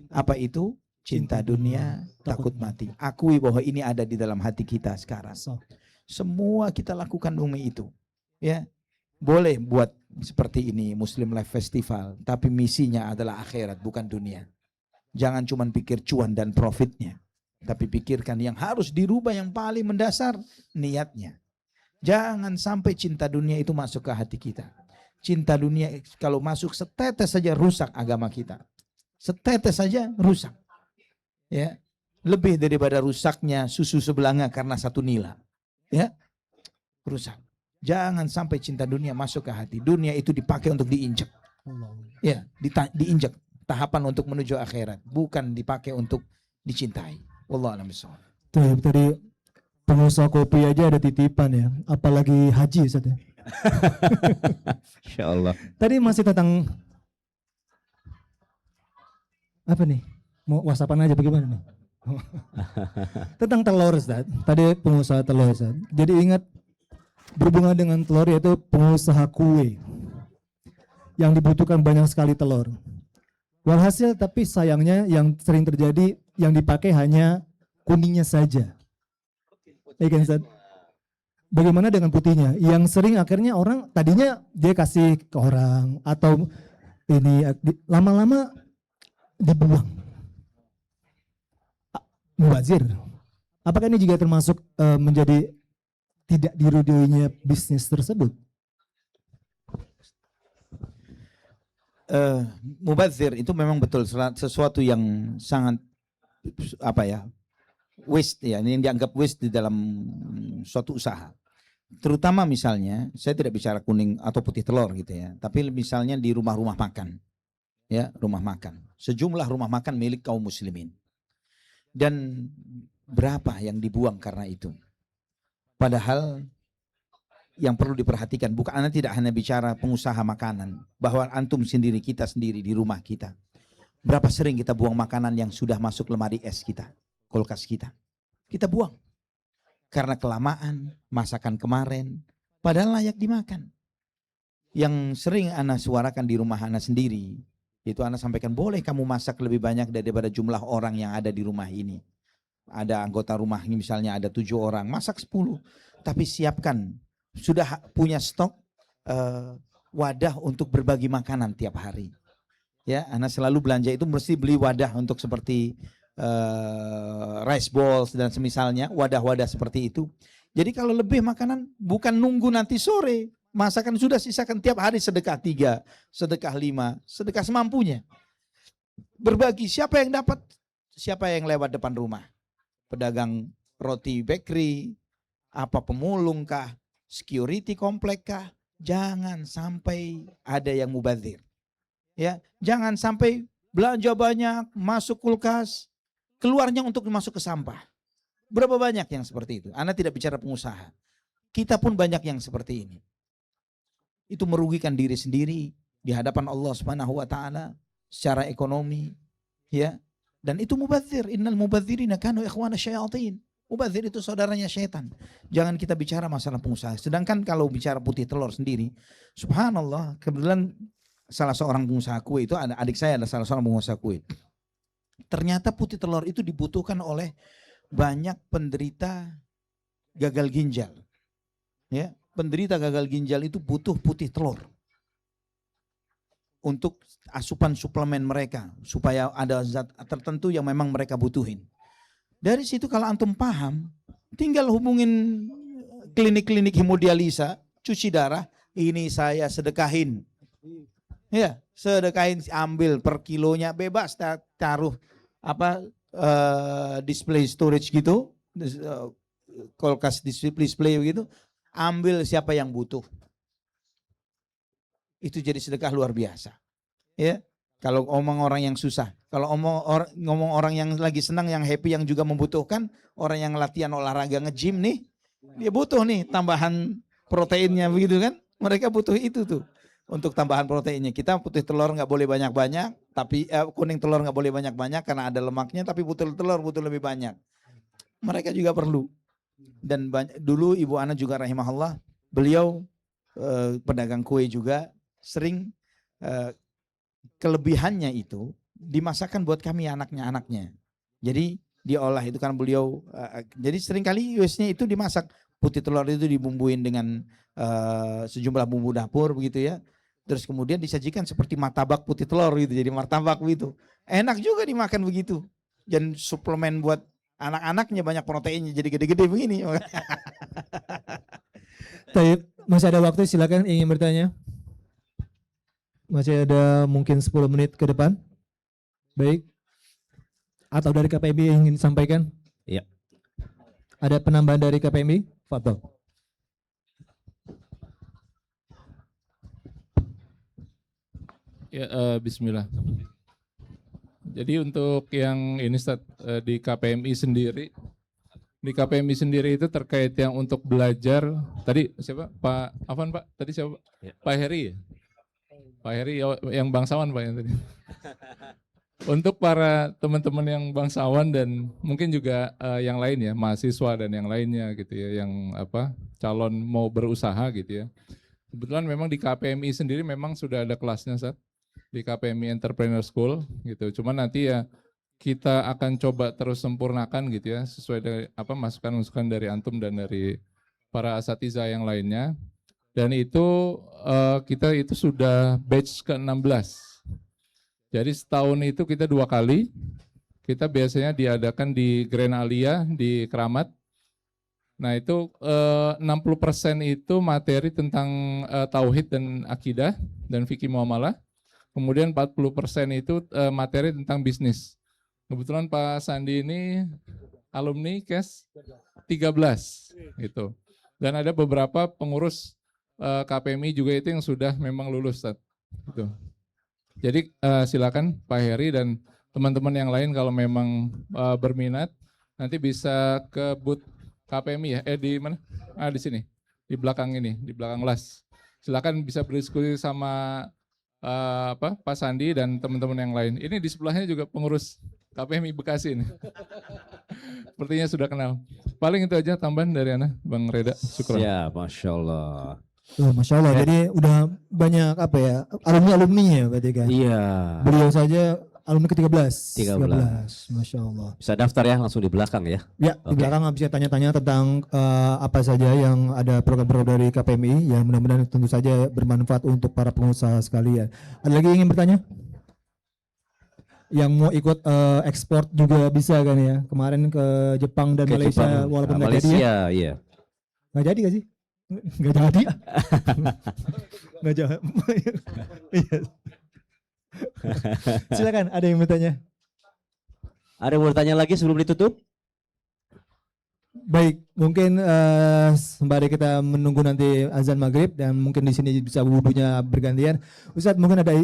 Apa itu? Cinta dunia, takut mati. Akui bahwa ini ada di dalam hati kita sekarang. Semua kita lakukan demi itu. Ya, boleh buat seperti ini Muslim Life Festival, tapi misinya adalah akhirat, bukan dunia. Jangan cuma pikir cuan dan profitnya, tapi pikirkan yang harus dirubah yang paling mendasar, niatnya. Jangan sampai cinta dunia itu masuk ke hati kita. Cinta dunia kalau masuk setetes saja rusak agama kita. Setetes saja rusak. Ya, lebih daripada rusaknya susu sebelanga karena satu nila. Ya, rusak. Jangan sampai cinta dunia masuk ke hati. Dunia itu dipakai untuk diinjak. Ya, diinjak. Tahapan untuk menuju akhirat, bukan dipakai untuk dicintai. Wallahu a'lam bishawab. Tadi pengusaha kopi aja ada titipan ya, apalagi haji Ustaz ya. Insya Allah. Tadi masih tentang apa nih? Mau whatsappan aja bagaimana nih? Tentang telur Ustaz. Tadi pengusaha telur Ustaz. Jadi ingat berhubungan dengan telur yaitu pengusaha kue. Yang dibutuhkan banyak sekali telur. Walhasil tapi sayangnya yang sering terjadi yang dipakai hanya kuningnya saja. Ya kan Ustaz? Bagaimana dengan putihnya? Yang sering akhirnya orang tadinya dia kasih ke orang atau ini lama-lama dibuang. Mubazir. Apakah ini juga termasuk menjadi tidak diridhoinya bisnis tersebut? Mubazir itu memang betul sesuatu yang sangat waste ya, ini yang dianggap waste di dalam suatu usaha. Terutama misalnya, saya tidak bicara kuning atau putih telur gitu ya, tapi misalnya di rumah-rumah makan. Ya, rumah makan. Sejumlah rumah makan milik kaum muslimin. Dan berapa yang dibuang karena itu? Padahal yang perlu diperhatikan, bukan Anda tidak hanya bicara pengusaha makanan, bahwa antum sendiri, kita sendiri di rumah kita. Berapa sering kita buang makanan yang sudah masuk lemari es kita, kulkas kita. Kita buang. Karena kelamaan, masakan kemarin, padahal layak dimakan. Yang sering Anda suarakan di rumah Anda sendiri, itu Anda sampaikan, boleh kamu masak lebih banyak daripada jumlah orang yang ada di rumah ini. Ada anggota rumah ini misalnya ada 7 orang, masak 10. Tapi siapkan, sudah punya stok wadah untuk berbagi makanan tiap hari. Ya, Anda selalu belanja itu mesti beli wadah untuk seperti rice balls dan semisalnya, wadah-wadah seperti itu. Jadi kalau lebih makanan bukan nunggu nanti sore, masakan sudah sisakan tiap hari, sedekah 3, sedekah 5, sedekah semampunya. Berbagi, siapa yang dapat? Siapa yang lewat depan rumah? Pedagang roti bakery, apa pemulung kah? Security komplek kah? Jangan sampai ada yang mubazir. Ya, jangan sampai belanja banyak, masuk kulkas, keluarnya untuk masuk ke sampah. Berapa banyak yang seperti itu? Anda tidak bicara pengusaha. Kita pun banyak yang seperti ini. Itu merugikan diri sendiri di hadapan Allah Subhanahu wa taala secara ekonomi, ya. Dan itu mubazir. Innal mubazirina kanu ikhwana syayatin. Mubazir itu saudaranya syaitan. Jangan kita bicara masalah pengusaha. Sedangkan kalau bicara putih telur sendiri, subhanallah, kebetulan salah seorang pengusaha kue itu, adik saya adalah salah seorang pengusaha kue. Ternyata putih telur itu dibutuhkan oleh banyak penderita gagal ginjal. Ya, penderita gagal ginjal itu butuh putih telur untuk asupan suplemen mereka, supaya ada zat tertentu yang memang mereka butuhin. Dari situ kalau antum paham, tinggal hubungin klinik-klinik hemodialisa, cuci darah, ini saya sedekahin. Ya, sedekahin, ambil per kilonya, bebas taruh display storage gitu, kulkas display gitu, ambil siapa yang butuh. Itu jadi sedekah luar biasa. Ya, kalau ngomong orang yang susah, kalau ngomong orang yang lagi senang, yang happy, yang juga membutuhkan, orang yang latihan olahraga nge-gym nih, dia butuh nih tambahan proteinnya begitu kan? Mereka butuh itu tuh untuk tambahan proteinnya. Kita putih telur nggak boleh banyak-banyak, tapi kuning telur nggak boleh banyak-banyak karena ada lemaknya, tapi putih telur butuh lebih banyak. Mereka juga perlu. Dan dulu Ibu Ana juga rahimahullah, beliau pedagang kue juga sering kelebihannya itu dimasakkan buat kami anaknya. Jadi diolah itu kan beliau, jadi seringkali US-nya itu dimasak, putih telur itu dibumbuin dengan sejumlah bumbu dapur begitu ya. Terus kemudian disajikan seperti martabak putih telur gitu, jadi martabak begitu. Enak juga dimakan begitu. Dan suplemen buat anak-anaknya banyak proteinnya, jadi gede-gede begini. Taib, masih ada waktu, silakan ingin bertanya. Masih ada mungkin 10 menit ke depan. Baik. Atau dari KPMI yang ingin disampaikan? Iya. Ada penambahan dari KPMI? Fadhol. Ya, bismillah. Jadi untuk yang ini Ustaz, di KPMI sendiri itu terkait yang untuk belajar, tadi siapa? Pak Afan Pak? Tadi siapa? Ya. Pak Heri ya? Pak Heri yang bangsawan Pak yang tadi. untuk para teman-teman yang bangsawan dan mungkin juga yang lain ya, mahasiswa dan yang lainnya gitu ya, yang calon mau berusaha gitu ya. Kebetulan memang di KPMI sendiri memang sudah ada kelasnya Ustaz, di KPMI Entrepreneur School gitu. Cuman nanti ya kita akan coba terus sempurnakan gitu ya, sesuai dari masukan-masukan dari antum dan dari para asatiza yang lainnya. Dan itu kita itu sudah batch ke-16. Jadi setahun itu kita 2 kali. Kita biasanya diadakan di Grand Alia di Keramat. Nah itu 60% itu materi tentang tauhid dan akidah dan fikih muamalah. Kemudian 40% itu materi tentang bisnis. Kebetulan Pak Sandi ini alumni KES 13 gitu. Dan ada beberapa pengurus KPMI juga itu yang sudah memang lulus Ustaz. Gitu. Jadi silakan Pak Heri dan teman-teman yang lain kalau memang berminat nanti bisa ke booth KPMI ya. Di mana? Di sini. Di belakang ini, di belakang las. Silakan bisa berdiskusi sama Pak Sandi dan teman-teman yang lain. Ini di sebelahnya juga pengurus KPMI Bekasi ini. Sepertinya sudah kenal. Paling itu aja tambahan dari Ana, Bang Reda. Syukur. Ya, Masya Allah. Oh, Masya Allah, jadi udah banyak alumni-alumninya berarti kan? Iya. Beliau saja alumni ke-13. 13. Masya Allah. Bisa daftar ya langsung di belakang ya? Ya, di belakang bisa tanya-tanya tentang apa saja yang ada program-program dari KPMI yang mudah-mudahan tentu saja bermanfaat untuk para pengusaha sekalian. Ada lagi yang ingin bertanya? Yang mau ikut ekspor juga bisa kan ya? Kemarin ke Jepang dan Malaysia walaupun nggak jadi ya? Iya. Nggak jadi gak sih? Nggak jadi. Nggak jadi. Silakan, ada yang bertanya? Ada yang bertanya lagi sebelum ditutup? Baik, mungkin sembari kita menunggu nanti azan maghrib dan mungkin di sini bisa wudhunya bergantian. Ustadz mungkin ada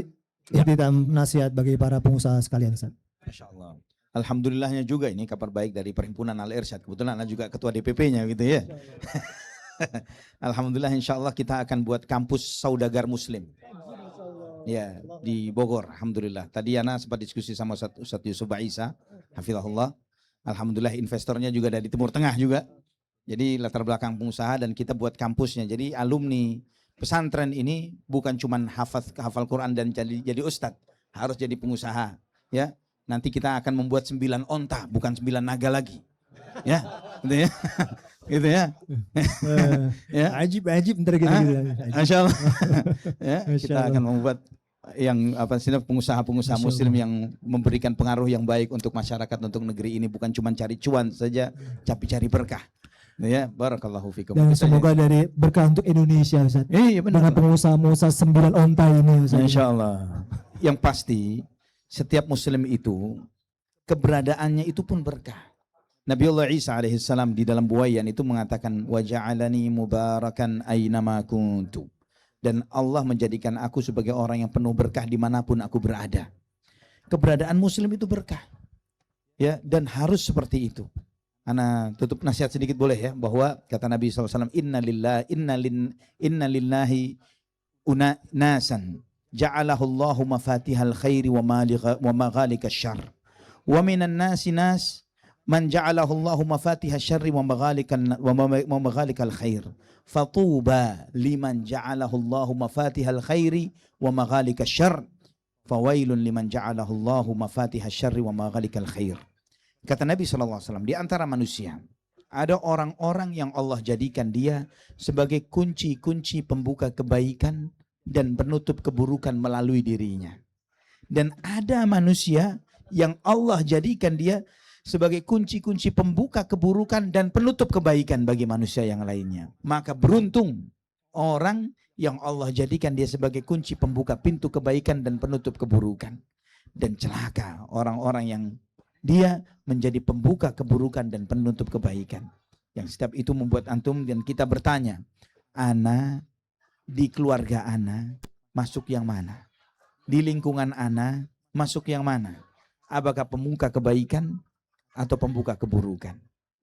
intitan nasihat bagi para pengusaha sekalian Ustadz. Masya Allah. Alhamdulillahnya juga ini kabar baik dari Perhimpunan Al-Irsyad. Kebetulan Anda juga ketua DPP-nya gitu ya. Alhamdulillah insya Allah kita akan buat kampus saudagar muslim. Ya, di Bogor, Alhamdulillah. Tadi Ana sempat diskusi sama Ustadz Yusuf Ba'isa, hafizahullah. Alhamdulillah investornya juga dari Timur Tengah juga. Jadi latar belakang pengusaha dan kita buat kampusnya. Jadi alumni pesantren ini bukan cuma hafal Quran dan jadi ustadz, harus jadi pengusaha. Ya, nanti kita akan membuat 9 onta, bukan 9 naga lagi. Ya, gitu ya. Gitu ya. Ya. Ajib ntar gitu. Masya Allah. Ya, kita akan membuat yang pengusaha-pengusaha muslim yang memberikan pengaruh yang baik untuk masyarakat, untuk negeri ini, bukan cuma cari cuan saja, tapi cari berkah. Ya, barakallahu fikum. Dan semoga dari berkah untuk Indonesia Ustaz. Iya benar. Dengan pengusaha-pengusaha 9 onta ini Ustaz. Insyaallah. Yang pasti setiap muslim itu keberadaannya itu pun berkah. Nabiullah Isa alaihissalam di dalam buayan itu mengatakan waja'alani mubarakan aynama kuntu, dan Allah menjadikan aku sebagai orang yang penuh berkah dimanapun aku berada. Keberadaan muslim itu berkah, ya, dan harus seperti itu. Ana tutup nasihat sedikit boleh ya, bahwa kata Nabi SAW, inna lillahi nasan ja'alahu Allahu mafatihal khairi wa maghalika syarr wa minan nasi nas man ja'alahu Allahu mafatihal syarri wa maghalikal khair fatuba liman ja'alahu Allahu mafatihal khairi wa maghalikal syarr fawailun liman ja'alahu Allahu mafatihal syarri wa maghalikal khair. Kata Nabi SAW, di antara manusia ada orang-orang yang Allah jadikan dia sebagai kunci-kunci pembuka kebaikan dan penutup keburukan melalui dirinya. Dan ada manusia yang Allah jadikan dia sebagai kunci-kunci pembuka keburukan dan penutup kebaikan bagi manusia yang lainnya. Maka beruntung orang yang Allah jadikan dia sebagai kunci pembuka pintu kebaikan dan penutup keburukan. Dan celaka orang-orang yang dia menjadi pembuka keburukan dan penutup kebaikan. Yang setiap itu membuat antum dan kita bertanya, ana di keluarga ana masuk yang mana? Di lingkungan ana masuk yang mana? Apakah pembuka kebaikan atau pembuka keburukan?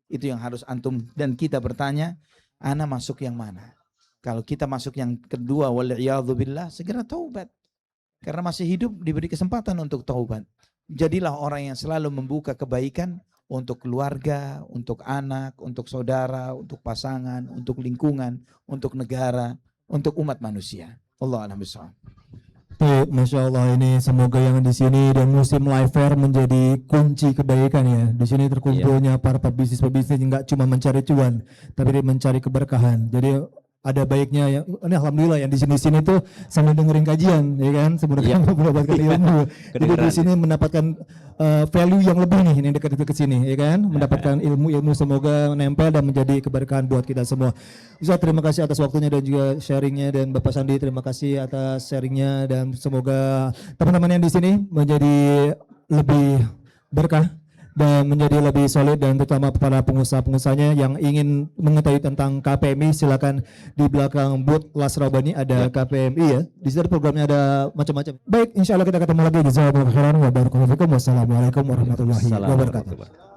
Itu yang harus antum dan kita bertanya, ana masuk yang mana? Kalau kita masuk yang kedua, wal'iyadzubillah, segera taubat. Karena masih hidup diberi kesempatan untuk taubat. jadilah orang yang selalu membuka kebaikan untuk keluarga, untuk anak, untuk saudara, untuk pasangan, untuk lingkungan, untuk negara, untuk umat manusia. Allah a'lam bishawab. Baik, Masya Allah, ini semoga yang di sini dan musim live fair menjadi kunci kebaikan ya. Di sini terkumpulnya para pebisnis-pebisnis yang nggak cuma mencari cuan, tapi dia mencari keberkahan. Jadi ada baiknya yang ini alhamdulillah yang di sini tuh sambil dengerin kajian, ya kan, sebenarnya mendapatkan ilmu. Jadi di sini mendapatkan value yang lebih nih, yang dekat-dekat sini, ya kan, mendapatkan ilmu semoga nempel dan menjadi keberkahan buat kita semua. Ustaz, terima kasih atas waktunya dan juga sharingnya, dan Bapak Sandi terima kasih atas sharingnya, dan semoga teman-teman yang di sini menjadi lebih berkah dan menjadi lebih solid, dan terutama para pengusaha-pengusahanya yang ingin mengetahui tentang KPMI, silakan di belakang booth Las Rabani ada KPMI ya. Di situ programnya ada macam-macam. Baik, insya Allah kita ketemu lagi. Jazakumullah khairan wa barakallahu fikum. Wassalamualaikum warahmatullahi wabarakatuh.